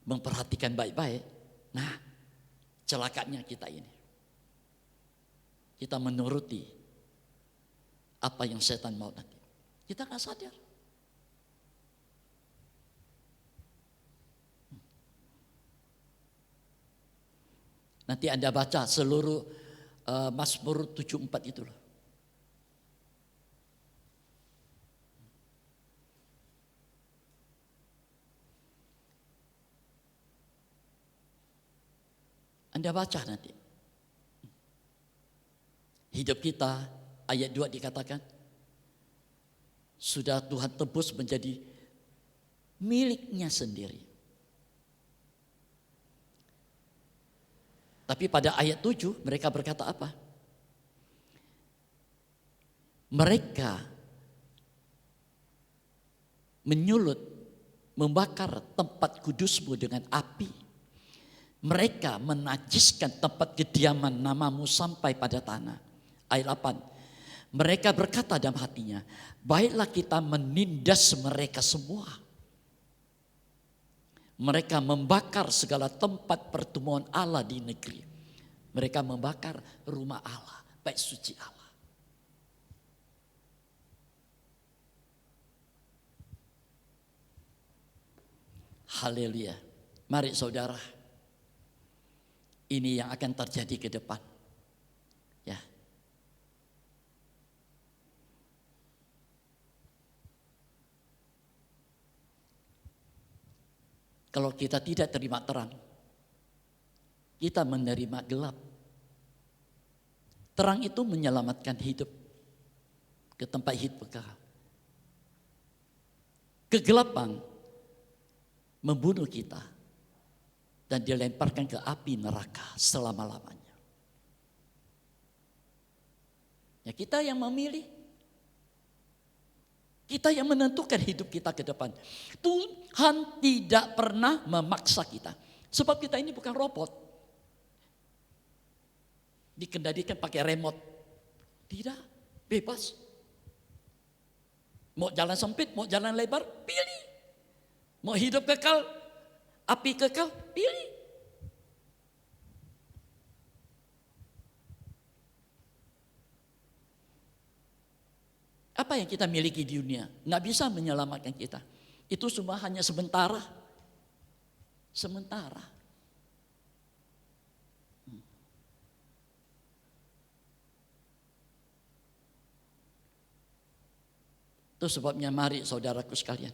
memperhatikan baik-baik, nah celakanya kita ini. Kita menuruti apa yang setan mau nanti. Kita gak sadar. Nanti Anda baca seluruh Mazmur 74 itu loh. Anda baca nanti. Hidup kita, ayat 2 dikatakan, sudah Tuhan tebus menjadi miliknya sendiri. Tapi pada ayat 7 mereka berkata apa? Mereka menyulut, membakar tempat kudusmu dengan api. Mereka menajiskan tempat kediaman namamu sampai pada tanah. Ayat 8. Mereka berkata dalam hatinya, baiklah kita menindas mereka semua. Mereka membakar segala tempat pertemuan Allah di negeri. Mereka membakar rumah Allah, bait suci Allah. Haleluya. Mari saudara, ini yang akan terjadi ke depan. Ya. Kalau kita tidak terima terang, kita menerima gelap. Terang itu menyelamatkan hidup ke tempat hidup kekal. Kegelapan membunuh kita dan dilemparkan ke api neraka selama-lamanya. Ya, kita yang memilih. Kita yang menentukan hidup kita ke depan. Tuhan tidak pernah memaksa kita. Sebab kita ini bukan robot. Dikendalikan pakai remote. Tidak, bebas. Mau jalan sempit, mau jalan lebar, pilih. Mau hidup kekal, api kekal, pilih. Apa yang kita miliki di dunia nggak bisa menyelamatkan kita. Itu semua hanya sementara. Sementara. Itu sebabnya mari saudaraku sekalian.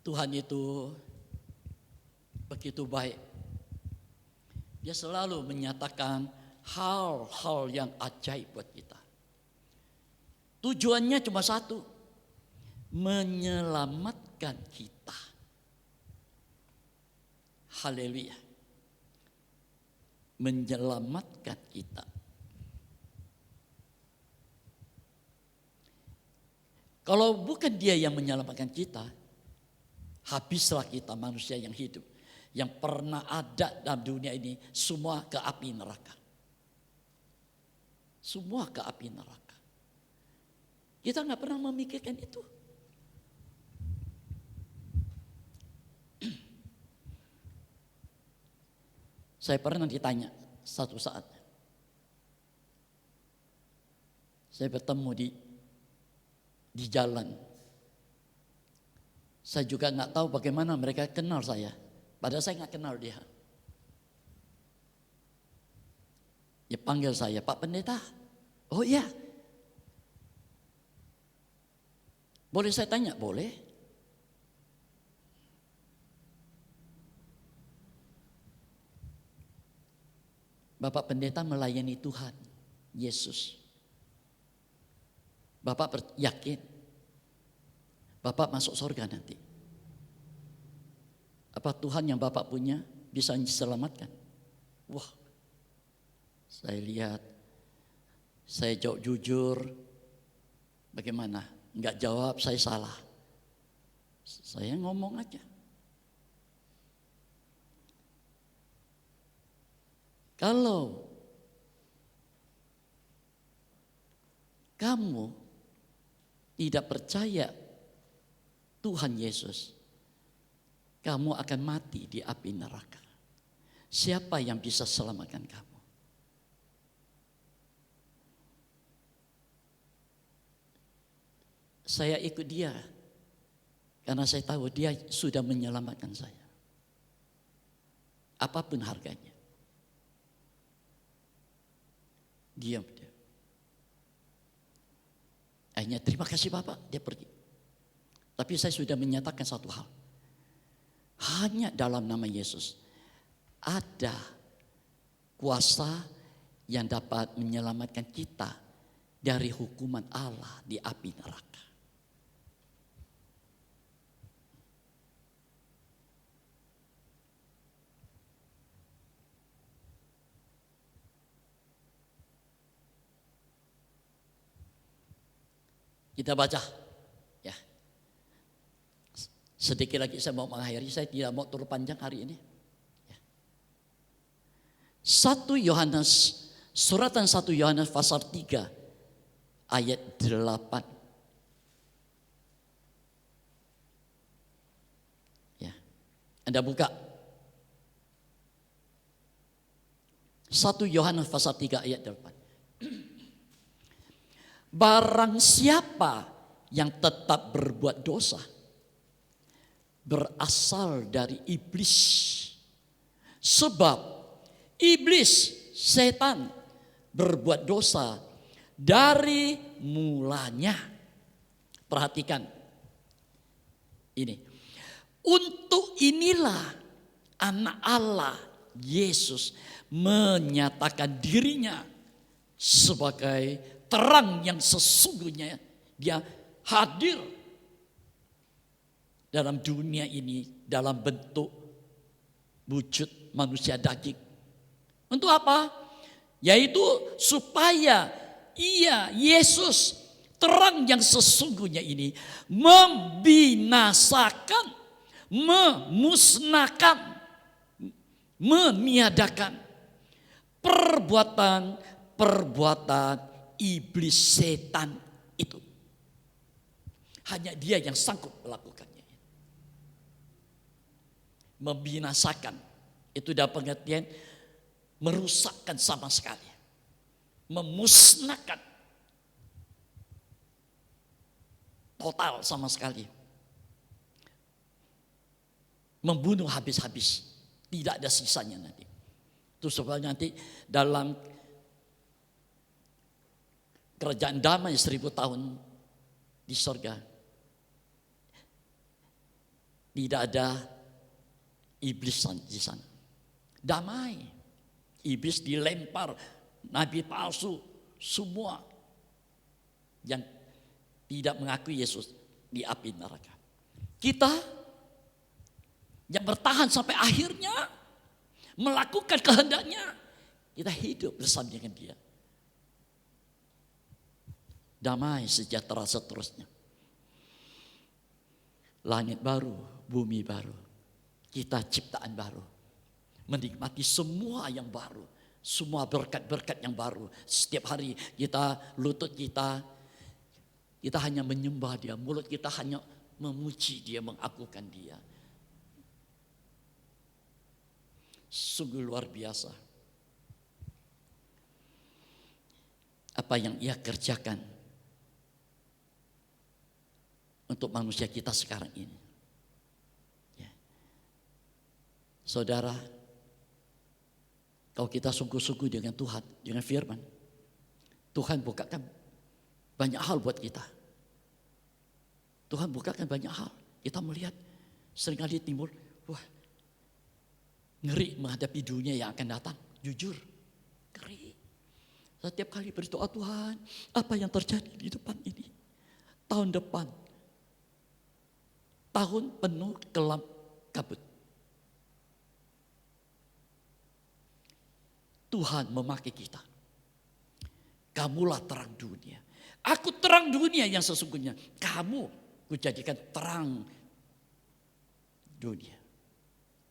Tuhan itu begitu baik. Dia selalu menyatakan hal-hal yang ajaib buat kita. Tujuannya cuma satu, menyelamatkan kita. Haleluya. Menyelamatkan kita. Kalau bukan dia yang menyelamatkan kita, habislah kita manusia yang hidup. Yang pernah ada dalam dunia ini semua ke api neraka. Semua ke api neraka. Kita nggak pernah memikirkan itu. Saya pernah ditanya satu saat. Saya bertemu di jalan. Saya juga nggak tahu bagaimana mereka kenal saya. Padahal saya nggak kenal dia. Dia panggil saya, Pak Pendeta. Oh iya. Boleh saya tanya? Boleh. Bapak Pendeta melayani Tuhan Yesus. Bapak yakin Bapak masuk surga nanti. Apa Tuhan yang Bapak punya bisa diselamatkan? Wah, saya lihat, saya jawab jujur. Bagaimana? Enggak jawab, saya salah. Saya ngomong aja. Kalau kamu tidak percaya Tuhan Yesus, kamu akan mati di api neraka. Siapa yang bisa selamatkan kamu? Saya ikut dia karena saya tahu dia sudah menyelamatkan saya. Apapun harganya. Diam dia. Akhirnya terima kasih Bapak, dia pergi. Tapi saya sudah menyatakan satu hal. Hanya dalam nama Yesus ada kuasa yang dapat menyelamatkan kita dari hukuman Allah di api neraka. Kita baca ya. Sedikit lagi saya mau mengakhiri, saya tidak mau terlalu panjang hari ini. 1 Yohanes, suratan 1 Yohanes pasal 3 ayat 8. Ya. Anda buka. 1 Yohanes pasal 3 ayat 8. Barang siapa yang tetap berbuat dosa berasal dari iblis. Sebab iblis, setan berbuat dosa dari mulanya. Perhatikan ini. Untuk inilah anak Allah Yesus menyatakan dirinya sebagai terang yang sesungguhnya. Dia hadir dalam dunia ini dalam bentuk wujud manusia daging. Untuk apa? Yaitu supaya Yesus terang yang sesungguhnya ini membinasakan, memusnahkan, meniadakan perbuatan iblis setan itu. Hanya dia yang sanggup melakukannya. Membinasakan, itu dalam pengertian merusakkan sama sekali. Memusnahkan total sama sekali. Membunuh habis-habis. Tidak ada sisanya nanti. Itu sebabnya nanti dalam kerajaan damai 1000 tahun di surga, tidak ada iblis di sana. Damai. Iblis dilempar, nabi palsu, semua yang tidak mengakui Yesus di api neraka. Kita yang bertahan sampai akhirnya melakukan kehendaknya, kita hidup bersama dengan dia. Damai sejahtera seterusnya. Langit baru, bumi baru. Kita ciptaan baru. Menikmati semua yang baru. Semua berkat-berkat yang baru. Setiap hari kita, lutut kita hanya menyembah dia. Mulut kita hanya memuji dia, mengagungkan dia. Sungguh luar biasa. Apa yang ia kerjakan untuk manusia kita sekarang ini. Ya. Saudara, kalau kita sungguh-sungguh dengan Tuhan, dengan firman, Tuhan bukakan banyak hal buat kita. Tuhan bukakan banyak hal. Kita melihat seringkali timbul, wah, ngeri menghadapi dunia yang akan datang. Jujur, ngeri. Setiap kali berdoa, Tuhan, apa yang terjadi di depan ini? Tahun depan, tahun penuh kelam kabut. Tuhan memakai kita. Kamulah terang dunia. Aku terang dunia yang sesungguhnya. Kamu kujadikan terang dunia.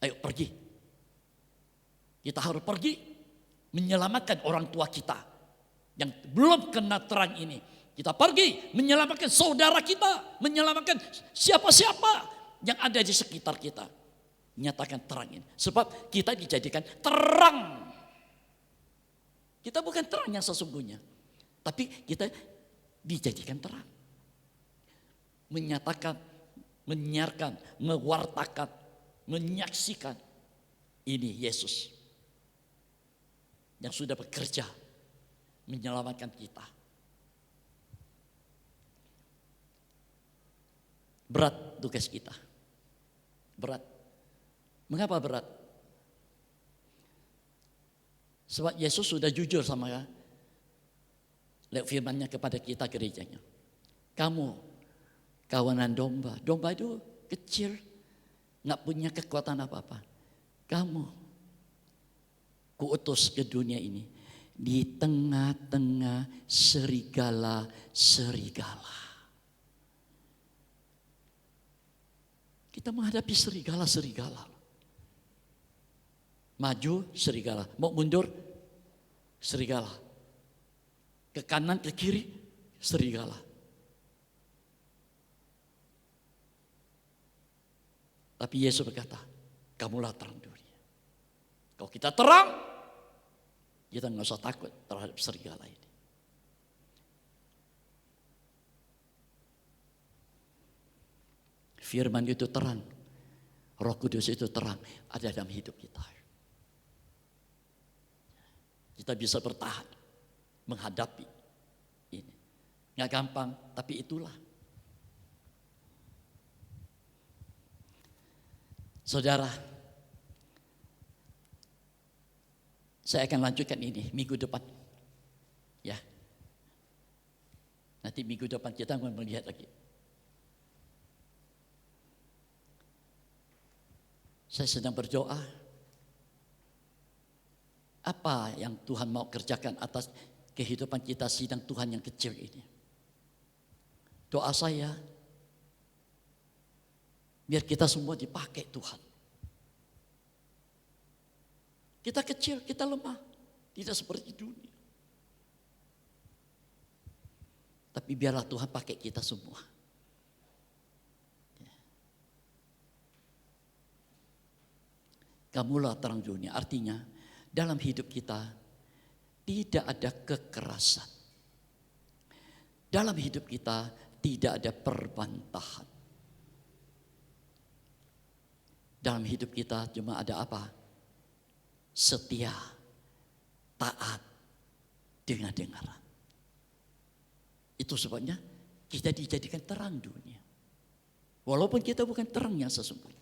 Ayo pergi. Kita harus pergi menyelamatkan orang tua kita yang belum kena terang ini. Kita pergi menyelamatkan saudara kita, menyelamatkan siapa-siapa yang ada di sekitar kita. Nyatakan terang ini. Sebab kita dijadikan terang. Kita bukan terang yang sesungguhnya. Tapi kita dijadikan terang. Menyatakan, menyiarkan, mewartakan, menyaksikan. Ini Yesus. Yang sudah bekerja menyelamatkan kita. Berat tugas kita. Berat. Mengapa berat? Sebab Yesus sudah jujur sama lewat firman-Nya kepada kita gerejanya. Kamu kawanan domba. Domba itu kecil, nggak punya kekuatan apa-apa. Kamu kuutus ke dunia ini di tengah-tengah serigala-serigala. Kita menghadapi serigala-serigala. Maju serigala, mau mundur serigala. Ke kanan, ke kiri serigala. Tapi Yesus berkata, kamulah terang dunia. Kalau kita terang, kita nggak usah takut terhadap serigala ini. Firman itu terang, Roh Kudus itu terang, ada dalam hidup kita. Kita bisa bertahan menghadapi ini. Nggak gampang, tapi itulah. Saudara, saya akan lanjutkan ini minggu depan. Ya. Nanti minggu depan kita akan melihat lagi. Saya sedang berdoa. Apa yang Tuhan mau kerjakan atas kehidupan kita sidang Tuhan yang kecil ini. Doa saya, biar kita semua dipakai Tuhan. Kita kecil, kita lemah. Tidak seperti dunia. Tapi biarlah Tuhan pakai kita semua. Kamulah terang dunia. Artinya dalam hidup kita tidak ada kekerasan. Dalam hidup kita tidak ada perbantahan. Dalam hidup kita cuma ada apa? Setia, taat, dengar-dengaran. Itu sebabnya kita dijadikan terang dunia. Walaupun kita bukan terang yang sesungguhnya.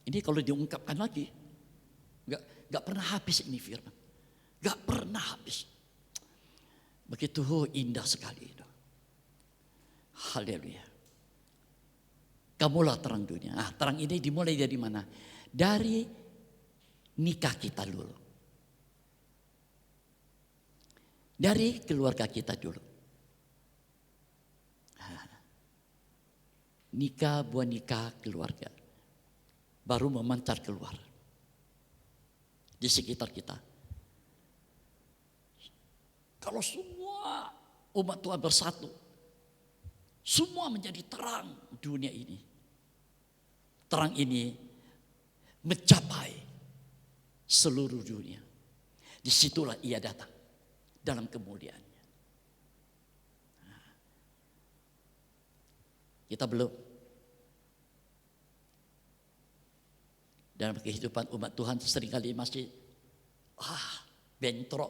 Ini kalau diungkapkan lagi, nggak pernah habis ini firman. Nggak pernah habis. Begitu indah sekali itu. Haleluya. Kamulah terang dunia. Terang ini dimulai dari mana? Dari nikah kita dulu. Dari keluarga kita dulu. Nikah, buah nikah, keluarga. Baru memancar keluar. Di sekitar kita. Kalau semua umat Tuhan bersatu. Semua menjadi terang dunia ini. Terang ini mencapai seluruh dunia. Disitulah ia datang. Dalam kemuliaannya. Kita belum. Dalam kehidupan umat Tuhan seringkali masih bentrok,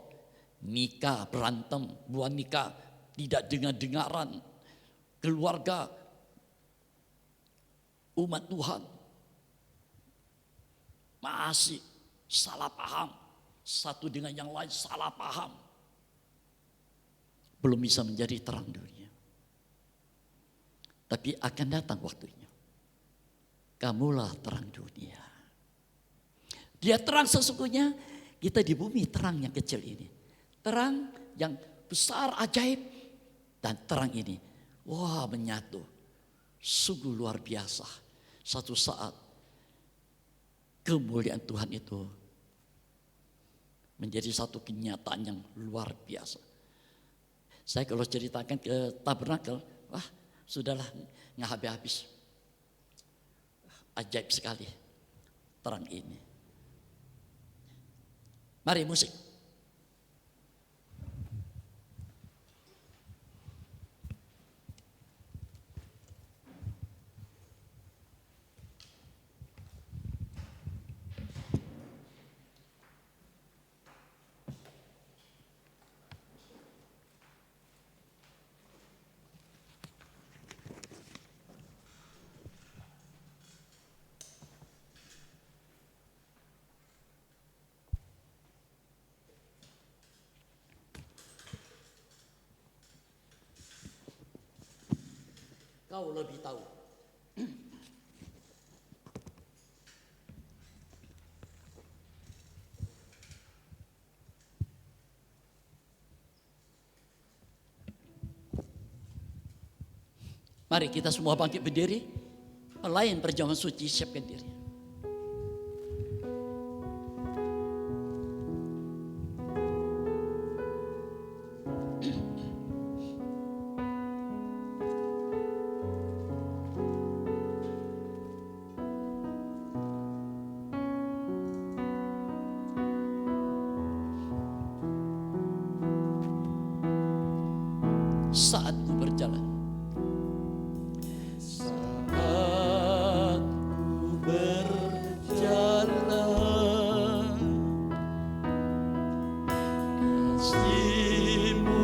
nikah, berantem, buah nikah, tidak dengar-dengaran, keluarga, umat Tuhan masih salah paham, satu dengan yang lain salah paham. Belum bisa menjadi terang dunia. Tapi akan datang waktunya. Kamulah terang dunia. Dia terang sesungguhnya, kita di bumi terang yang kecil ini. Terang yang besar ajaib. Dan terang ini, menyatu. Sungguh luar biasa. Satu saat kemuliaan Tuhan itu menjadi satu kenyataan yang luar biasa. Saya kalau ceritakan ke tabernakel, sudahlah nggak habis-habis. Ajaib sekali terang ini. Mari musik. Kau lebih tahu. Mari kita semua bangkit berdiri. Pelayan perjamuan suci, siapkan diri. Saat ku berjalan. Saat ku berjalan, kasih-Mu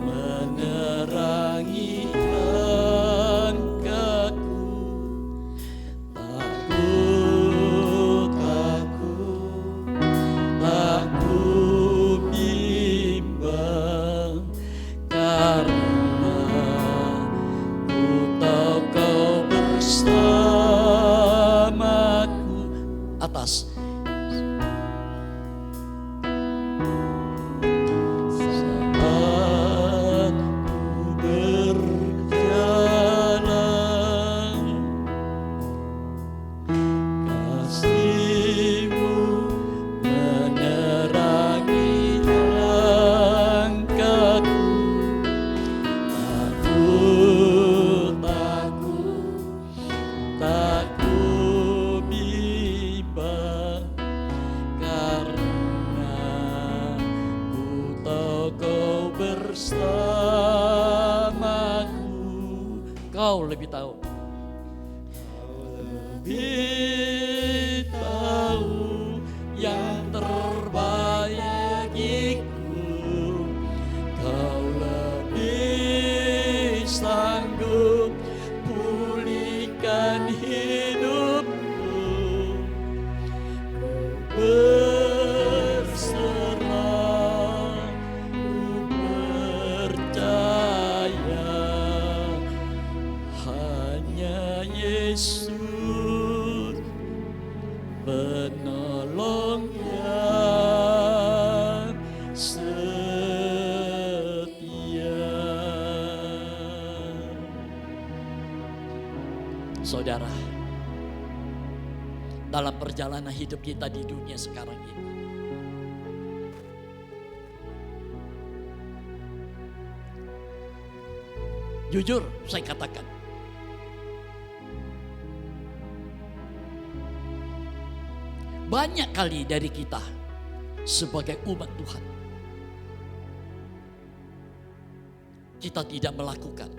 menerangi langkahku. Takut aku, tak ku bimbang. Karena ku tahu Kau bersamaku. Atas. Saat ku berjalan, kasih lebih tahu yang terbaik bagiku. Kau lebih sanggup pulihkan hidupku. Berserah, ku percaya hanya Yesus penolong yang setia. Saudara, dalam perjalanan hidup kita di dunia sekarang ini, jujur saya katakan, banyak kali dari kita sebagai umat Tuhan, kita tidak melakukan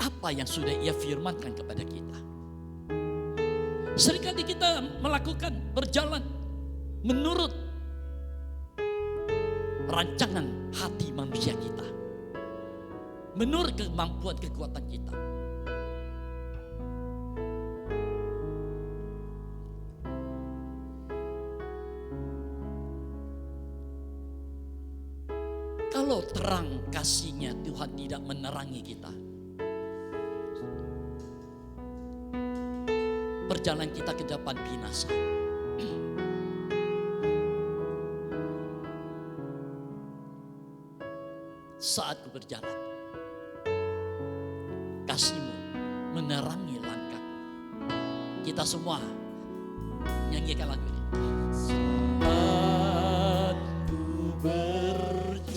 apa yang sudah Ia firmankan kepada kita. Seringkali kita melakukan, berjalan menurut rancangan hati manusia kita, menurut kemampuan kekuatan kita. Kalau terang kasih-Nya Tuhan tidak menerangi kita, perjalanan kita ke depan binasa. Saat ku berjalan, kasih-Mu menerangi langkahku. Kita semua nyanyikan lagu ini. Saat ku berjalan,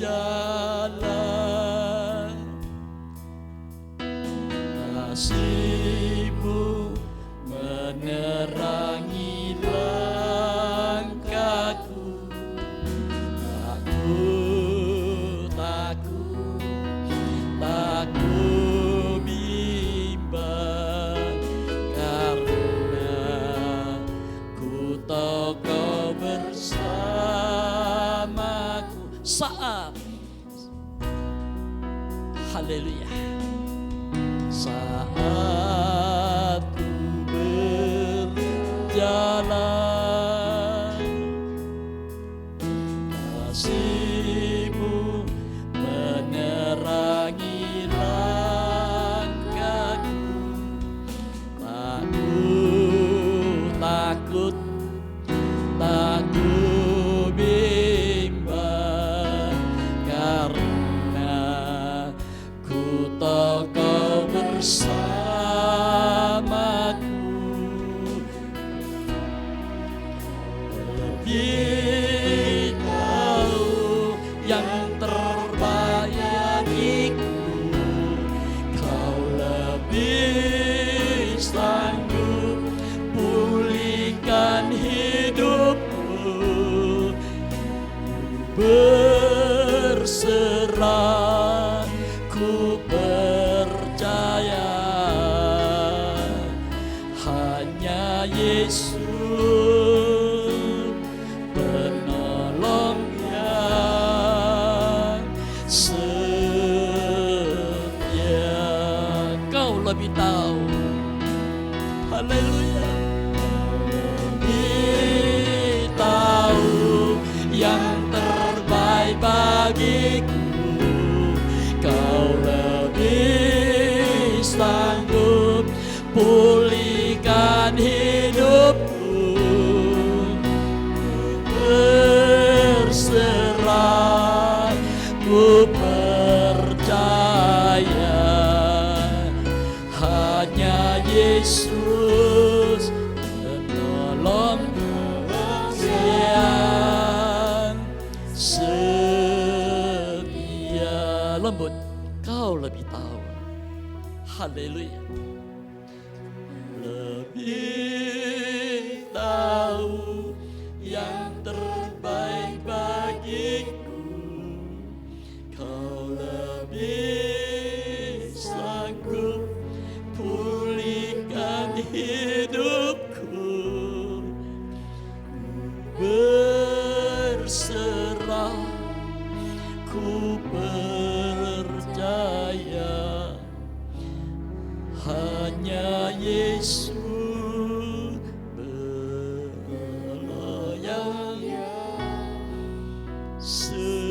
kasih-Mu menerangi langkahku. Tak ku bimbang, karena ku tahu Kau bersamaku. Saat, haleluya, saat ku berjalan, kasih-Mu menerangi langkahku. Tak ku takut, tak ku bimbang, karena ku tahu Kau bersamaku. Lebih tahu yang terbaik bagiku. Kau lebih sanggup pulihkan hidupku. Berserah, ku percaya hanya Yesus penolong yang setia. Kau lebih tahu, haleluya, lebih tahu yang terbaik bagiku. Kau lebih sanggup pulihkan hidupku. Berserah, ku percaya hanya Yesus penolong yang setia. Lembut, Kau lebih tahu, haleluya, lebih tahu yang terbaik bagiku. Kau lebih sanggup pulih hanya Yesus yang setia.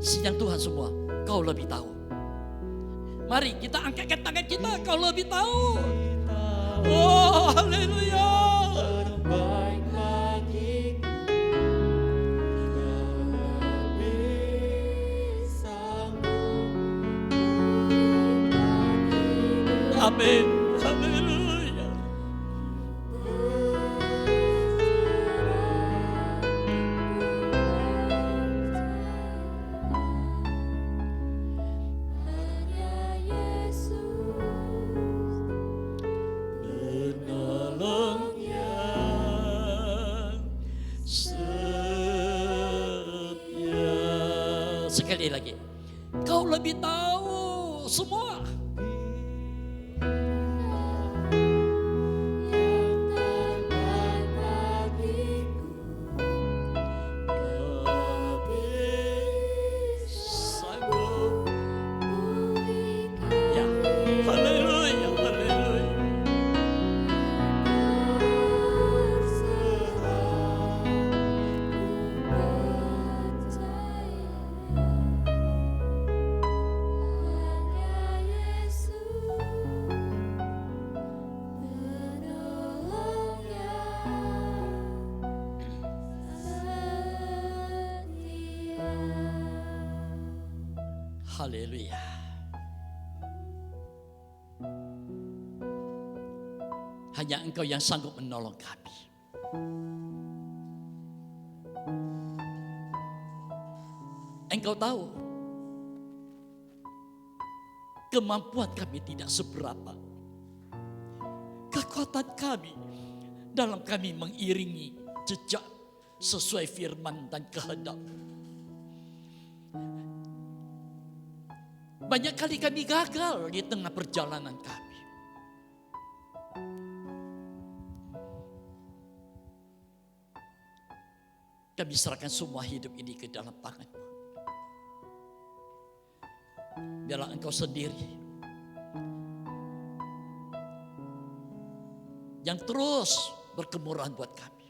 Sidang Tuhan semua, Kau lebih tahu. Mari kita angkatkan tangan kita, Kau lebih tahu. Oh, haleluya. Terbaik bagiku, lebih sanggup berikan hidup. Amin. Haleluya. Hanya Yesus Penolong yang setia. Sekali lagi, Kau lebih tahu semua. yang terbaik bagiku, lebih Sanggup. berikan Ya, haleluya, haleluya. berserah, ku percaya. Hanya Yesus penolong yang setia. Haleluya. Hanya Engkau yang sanggup menolong kami. Engkau tahu kemampuan kami tidak seberapa. Kekuatan kami dalam kami mengiringi jejak sesuai firman dan kehendak. Banyak kali kami gagal di tengah perjalanan kami. Kami serahkan semua hidup ini ke dalam tangan-Mu. Biarlah Engkau sendiri yang terus berkemurahan buat kami.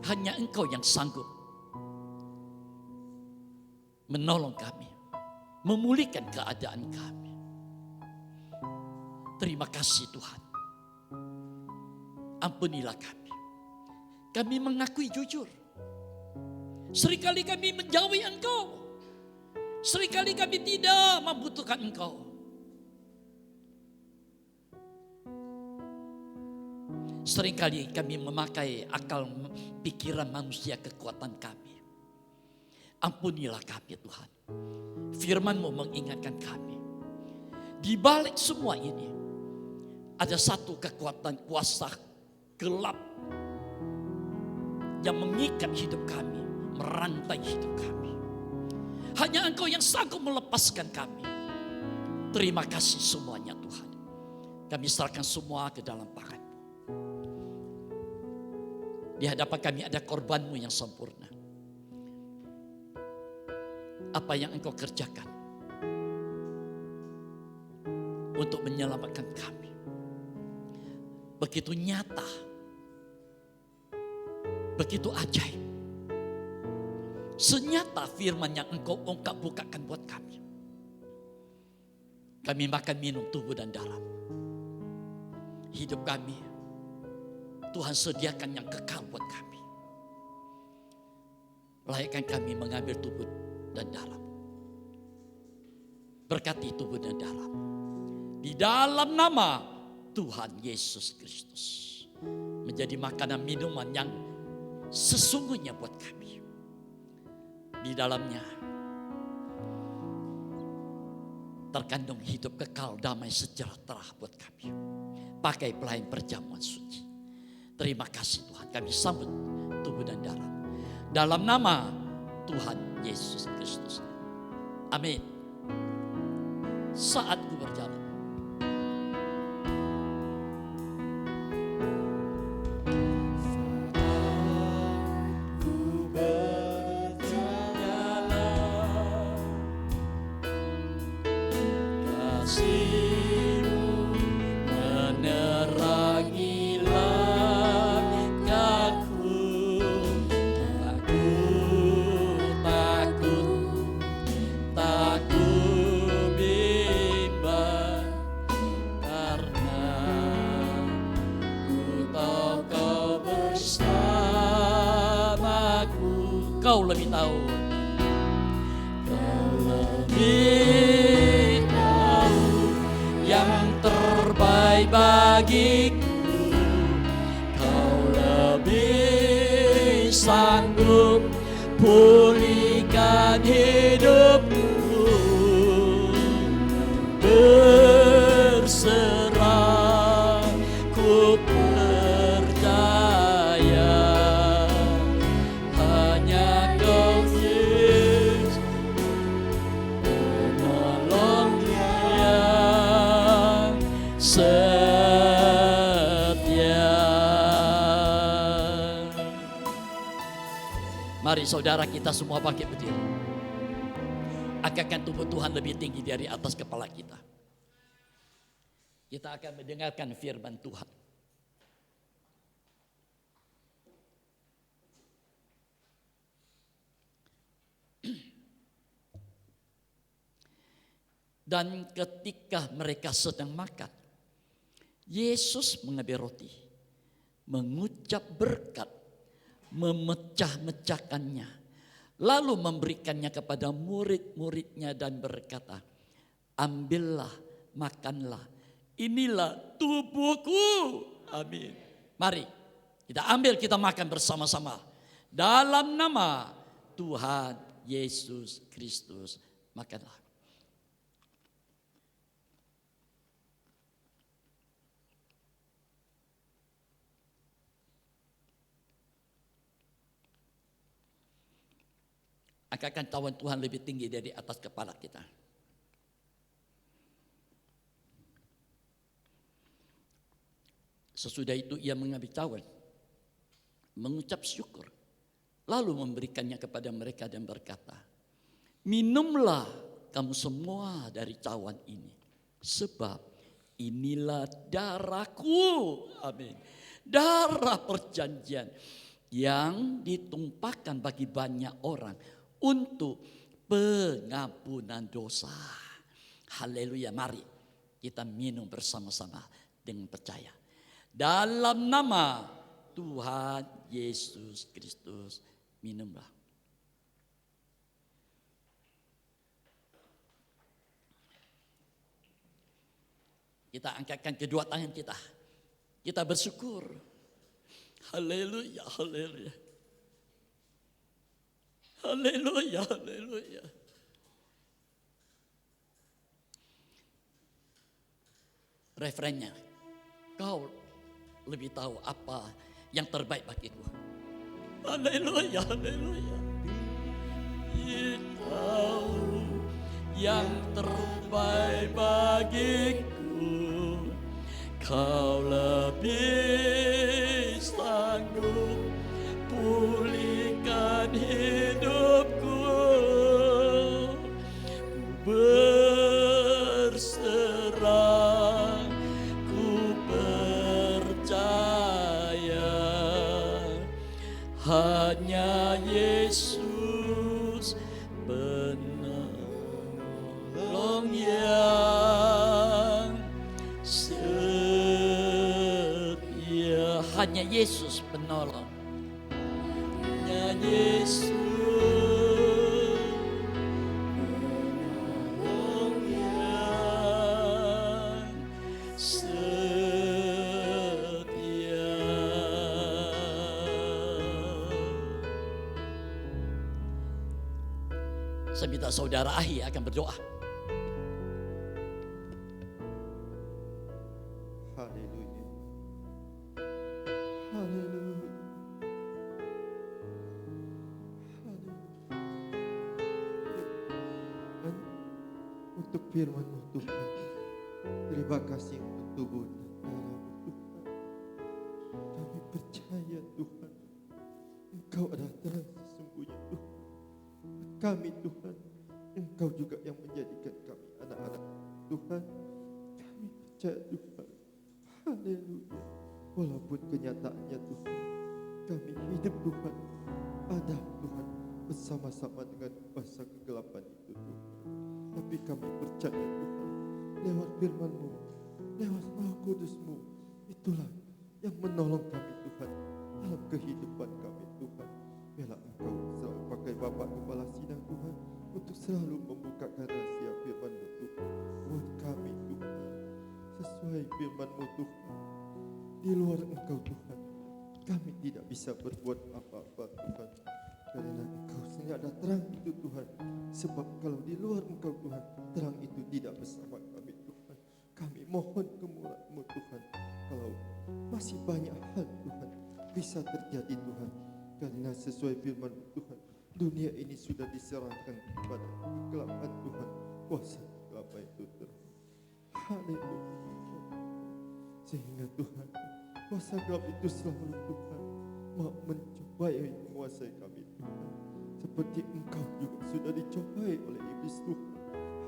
Hanya Engkau yang sanggup menolong kami, memulihkan keadaan kami. Terima kasih Tuhan. Ampunilah kami. Kami mengakui jujur. Seringkali kami menjauhi Engkau. Seringkali kami tidak membutuhkan Engkau. Seringkali kami memakai akal pikiran manusia, kekuatan kami. Ampunilah kami Tuhan. Firman-Mu mengingatkan kami. Di balik semua ini ada satu kekuatan kuasa gelap yang mengikat hidup kami, merantai hidup kami. Hanya Engkau yang sanggup melepaskan kami. Terima kasih semuanya Tuhan. Kami serahkan semua ke dalam tangan-Mu. Di hadapan kami ada korban-Mu yang sempurna. Apa yang Engkau kerjakan untuk menyelamatkan kami begitu nyata, begitu ajaib. Senyata firman yang Engkau ungkap bukakan buat kami. Kami makan minum tubuh dan darah. Hidup kami Tuhan sediakan yang kekal buat kami. Layakkan kami mengambil tubuh dan darah. Berkati tubuh dan darah. Di dalam nama Tuhan Yesus Kristus. Menjadi makanan minuman yang sesungguhnya buat kami. Di dalamnya terkandung hidup kekal, damai, sejahtera buat kami. Pakai pelayan perjamuan suci. Terima kasih Tuhan, kami sambut tubuh dan darah. Dalam nama Tuhan Yesus Kristus. Amin. Saat ku berjalan. Ku berjalan kasih-Mu menerangi langkahku. Aku takut bimbang, karena ku tahu Kau bersamaku. Kau lebih tahu. Kau lebih tahu yang terbaik bagiku. Kau lebih sanggup pulihkan hidupku. Berserah ku percaya, hanya Kau Yesus penolong yang setia. Mari saudara kita semua bangkit berdiri. Angkatkan tubuh Tuhan lebih tinggi dari atas kepala kita. Kita akan mendengarkan firman Tuhan. Dan ketika mereka sedang makan, Yesus mengambil roti, mengucap berkat, memecah-mecahkannya, lalu memberikannya kepada murid-muridnya dan berkata, ambillah, makanlah, inilah tubuhku. Amin. Mari kita ambil, kita makan bersama-sama. Dalam nama Tuhan Yesus Kristus, makanlah. Angkatkan tawan Tuhan lebih tinggi dari atas kepala kita. Sesudah itu ia mengambil tawan, mengucap syukur, lalu memberikannya kepada mereka dan berkata, minumlah kamu semua dari tawan ini, sebab inilah darahku. Amin. Darah perjanjian yang ditumpahkan bagi banyak orang untuk pengampunan dosa. Haleluya. Mari kita minum bersama-sama dengan percaya. Dalam nama Tuhan Yesus Kristus, minumlah. Kita angkatkan kedua tangan kita. Kita bersyukur. Haleluya, haleluya. Haleluya, haleluya. Refrennya, Kau lebih tahu apa yang terbaik bagiku. Haleluya, haleluya. Kau yang terbaik bagiku. Kau lebih sanggup pulihkan hidupku. Berserah, ku percaya, hanya Yesus penolong yang setia. Hanya Yesus penolong. Hanya Yesus penolong yang setia. Saya minta saudara Ahi akan berdoa. Haleluya. Haleluya. Tuhan, untuk firman-Mu Tuhan, terima kasih untuk tubuh dan darah-Mu Tuhan. Kami percaya Tuhan, Engkau adalah terang sesungguhnya Tuhan. Kami Tuhan, Engkau juga yang menjadikan kami anak-anak Tuhan. Kami percaya Tuhan. Haleluya. Walaupun kenyataannya Tuhan, kami hidup Tuhan, ada Tuhan bersama-sama dengan kuasa kegelapan itu Tuhan. Tapi kami percaya Tuhan, lewat firman-Mu, lewat Roh Kudus-Mu, itulah yang menolong kami Tuhan dalam kehidupan kami Tuhan. Biarlah Engkau selalu pakai Bapak Kepala Sidang Tuhan untuk selalu membukakan rahasia firman-Mu Tuhan buat kami Tuhan. Sesuai firman-Mu Tuhan, di luar Engkau Tuhan, kami tidak bisa berbuat apa-apa Tuhan. Karena Engkau sehingga ada terang itu Tuhan. Sebab kalau di luar Engkau Tuhan, terang itu tidak bersama kami Tuhan. Kami mohon kemurahan-Mu Tuhan. Kalau masih banyak hal Tuhan bisa terjadi Tuhan. Karena sesuai firman Tuhan, dunia ini sudah diserahkan kepada kegelapan Tuhan. Kuasa kegelapan itu terang. Haleluya. Sehingga Tuhan, kuasa gelap itu selalu Tuhan mau mencobai menguasai kami Tuhan. Seperti Engkau juga sudah dicobai oleh iblis Tuhan.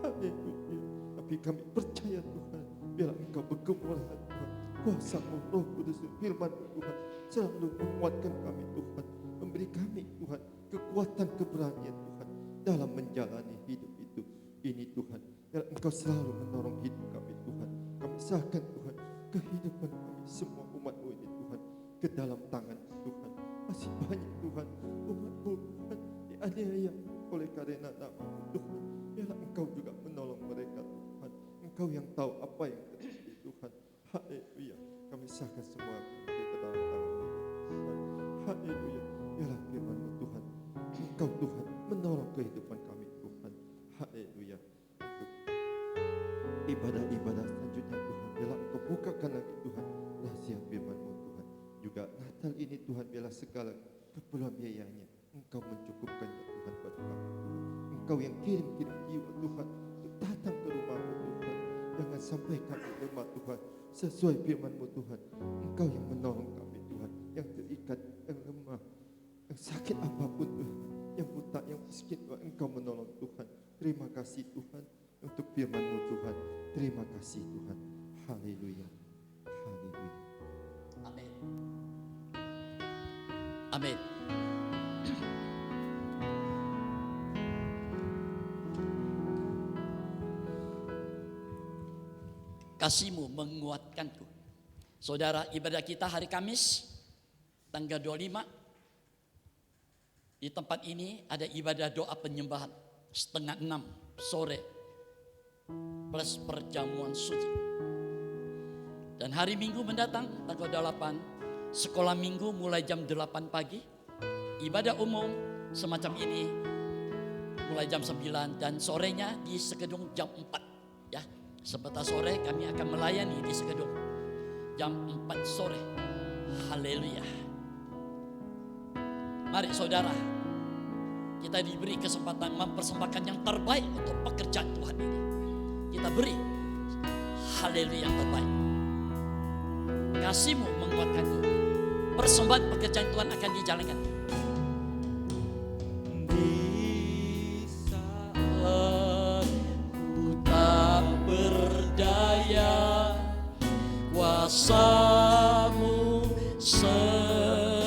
Haleluya. Tapi kami percaya Tuhan, biar Engkau berkemurahan Tuhan. Kuasa-Mu, Roh Kudus, firman Tuhan selalu menguatkan kami Tuhan. Memberi kami Tuhan kekuatan keberanian Tuhan dalam menjalani hidup itu. Ini Tuhan, biar Engkau selalu menolong hidup kami Tuhan. Kami serahkan Tuhan kehidupan kami semua umat-Mu ini Tuhan ke dalam tangan Tuhan. Masih banyak Tuhan umat-Mu Tuhan dianiaya oleh karena nama-Mu Tuhan. Biarlah Engkau juga menolong mereka Tuhan. Engkau yang tahu apa yang terjadi Tuhan. Haleluya. Kami serahkan semua ke dalam tangan-Mu Tuhan. Haleluya. Biarlah firman-Mu Tuhan. Engkau Tuhan menolong kehidupan kami Tuhan. Haleluya. Untuk ibadah-ibadah selanjutnya Tuhan, biarlah Engkau bukakan lagi Tuhan rahasia firman-Mu Tuhan. Juga Natal ini Tuhan, biarlah segala keperluan biayanya Engkau mencukupkannya Tuhan pada kami Tuhan. Engkau yang kirim-kirim jiwa Tuhan untuk datang ke rumah-Mu Tuhan. Jangan sampai kami lemah Tuhan, sesuai firman-Mu Tuhan. Engkau yang menolong kami Tuhan, yang terikat, yang lemah, yang sakit apapun Tuhan, yang buta, yang miskin Tuhan, Engkau menolong Tuhan. Terima kasih Tuhan untuk firman-Mu Tuhan. Terima kasih Tuhan. Haleluya. Haleluya. Amin. Amin. Kasih-Mu menguatkanku. Saudara, ibadah kita hari Kamis tanggal 25. Di tempat ini ada ibadah doa penyembahan 5:30 sore plus perjamuan suci. Dan hari Minggu mendatang tanggal 8, sekolah Minggu mulai jam 8 pagi. Ibadah umum semacam ini mulai jam 9 dan sorenya di Sekedung jam 4 ya. Sebentar sore kami akan melayani di Sekedung jam 4 sore. Haleluya. Mari saudara, kita diberi kesempatan mempersembahkan yang terbaik untuk pekerjaan Tuhan ini. Kita beri haleluya yang terbaik. Kasih-Mu menguatkanku. Persembahan pekerjaan Tuhan akan dijalankan. Di saat ku tak berdaya, kuasa-Mu sempurna.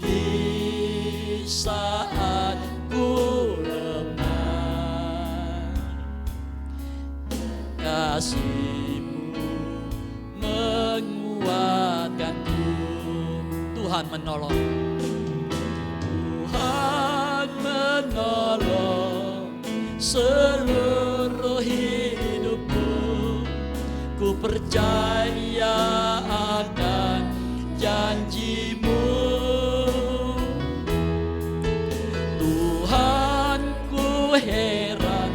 Di saat ku lemah, kasih-Mu menguatkanku. Tuhan menolong. Tuhan menolong seluruh hidupku. Ku percaya akan janji-Mu. Tuhan, ku heran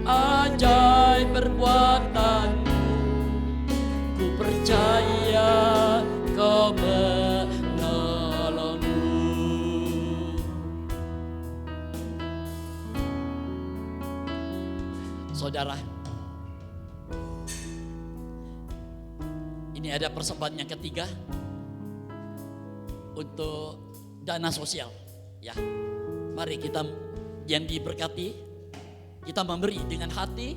ajaib perbuatan-Mu. Ku percaya Kau menolongku. Saudara, ini ada persembahan yang ketiga untuk dana sosial ya. Mari kita yang diberkati, kita memberi dengan hati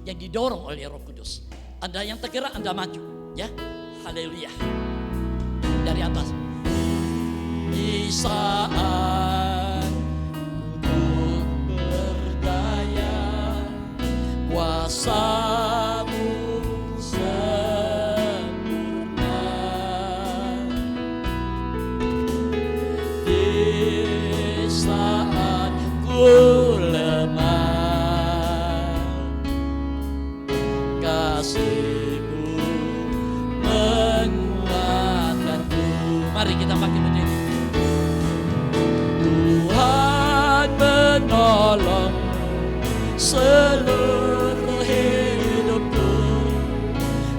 yang didorong oleh Roh Kudus. Anda yang tergerak, Anda maju, ya. Haleluya. Dari atas. Di saat ku berdaya, kuasa-Mu sempurna. Di saat ku lemah, kasih-Mu menguatkanku. Mari kita pakai berdiri. Tuhan menolong seluruh hidupku.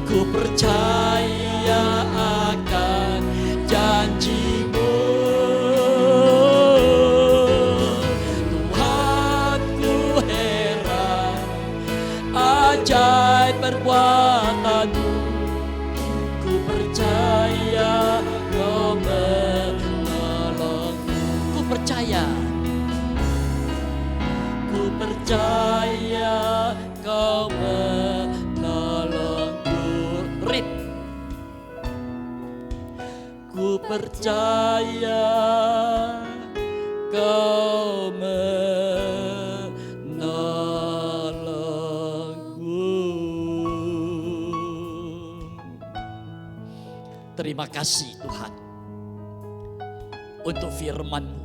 Ku percaya akan janji-Mu. Tuhan, ku heran ajaib perbuatan-Mu. Ku percaya Kau menolongku. Ku percaya Kau menolongku. Read. Ku percaya Kau menolongku. Terima kasih Tuhan untuk firman-Mu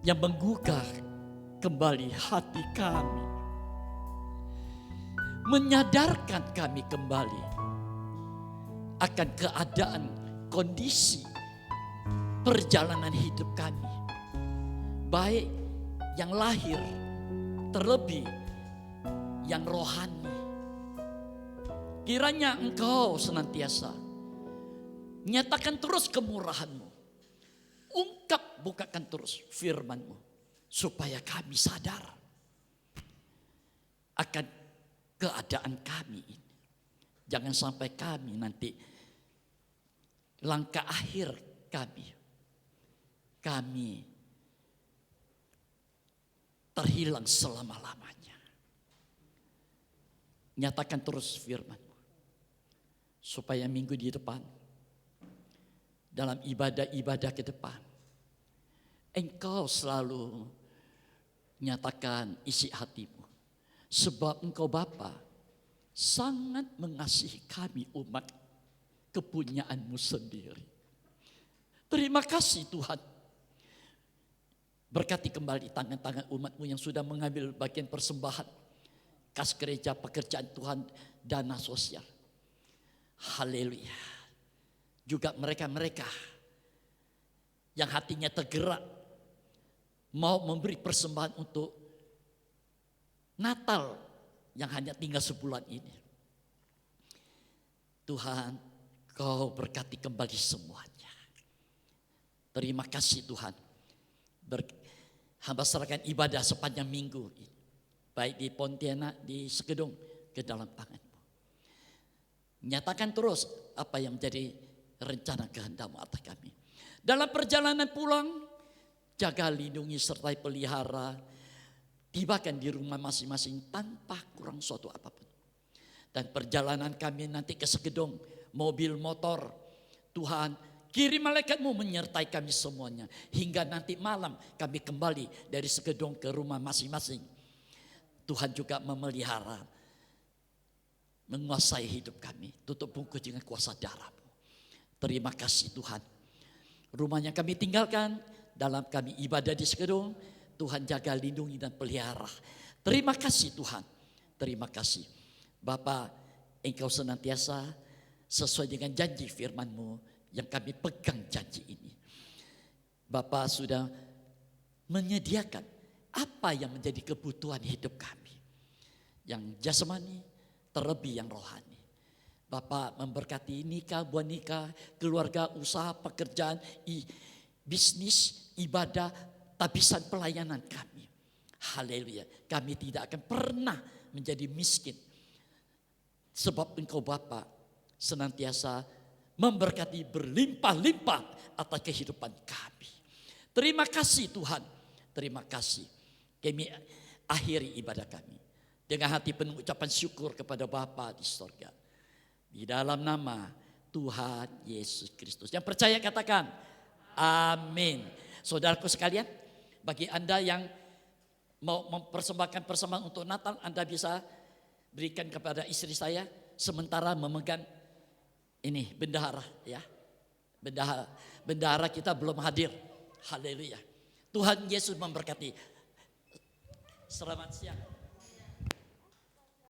yang menggugah kembali hati kami, menyadarkan kami kembali akan keadaan, kondisi, perjalanan hidup kami, baik yang lahir, terlebih yang rohani. Kiranya Engkau senantiasa nyatakan terus kemurahan-Mu, ungkap bukakan terus firman-Mu, supaya kami sadar akan keadaan kami ini. Jangan sampai kami nanti langkah akhir kami terhilang selama-lamanya. Nyatakan terus firman-Mu, supaya minggu di depan, dalam ibadah-ibadah ke depan, Engkau selalu nyatakan isi hati-Mu. Sebab Engkau Bapa sangat mengasihi kami umat kepunyaan-Mu sendiri. Terima kasih Tuhan. Berkati kembali tangan-tangan umat-Mu yang sudah mengambil bagian persembahan, kas gereja, pekerjaan Tuhan, dana sosial. Haleluya. Juga mereka-mereka yang hatinya tergerak mau memberi persembahan untuk Natal yang hanya tinggal sebulan ini. Tuhan, Kau berkati kembali semuanya. Terima kasih Tuhan. Hamba serahkan ibadah sepanjang minggu ini, baik di Pontianak, di Sekedung, ke dalam tangan-Mu. Nyatakan terus apa yang menjadi rencana kehendak-Mu atas kami. Dalam perjalanan pulang, jaga, lindungi, sertai, pelihara, tibakan di rumah masing-masing tanpa kurang suatu apapun. Dan perjalanan kami nanti ke Sekedung, mobil, motor, Tuhan kirim malaikat-Mu menyertai kami semuanya. Hingga nanti malam kami kembali dari Sekedung ke rumah masing-masing. Tuhan juga memelihara, menguasai hidup kami, tutup bungkus dengan kuasa darah-Mu. Terima kasih Tuhan. Rumah yang kami tinggalkan, dalam kami ibadah di Sekedung, Tuhan jaga, lindungi dan pelihara. Terima kasih Tuhan. Terima kasih. Bapa, Engkau senantiasa sesuai dengan janji firman-Mu yang kami pegang janji ini. Bapa sudah menyediakan apa yang menjadi kebutuhan hidup kami. Yang jasmani, terlebih yang rohani. Bapak memberkati nikah, buah nikah, keluarga, usaha, pekerjaan, bisnis, ibadah, tabisan pelayanan kami. Haleluya. Kami tidak akan pernah menjadi miskin. Sebab Engkau Bapa senantiasa memberkati berlimpah-limpah atas kehidupan kami. Terima kasih Tuhan. Terima kasih. Kami akhiri ibadah kami dengan hati penuh ucapan syukur kepada Bapa di sorga. Di dalam nama Tuhan Yesus Kristus. Yang percaya katakan amin. Saudaraku sekalian, bagi Anda yang mau mempersembahkan persembahan untuk Natal, Anda bisa berikan kepada istri saya sementara memegang ini bendahara ya. Bendahara kita belum hadir. Haleluya. Tuhan Yesus memberkati. Selamat siang.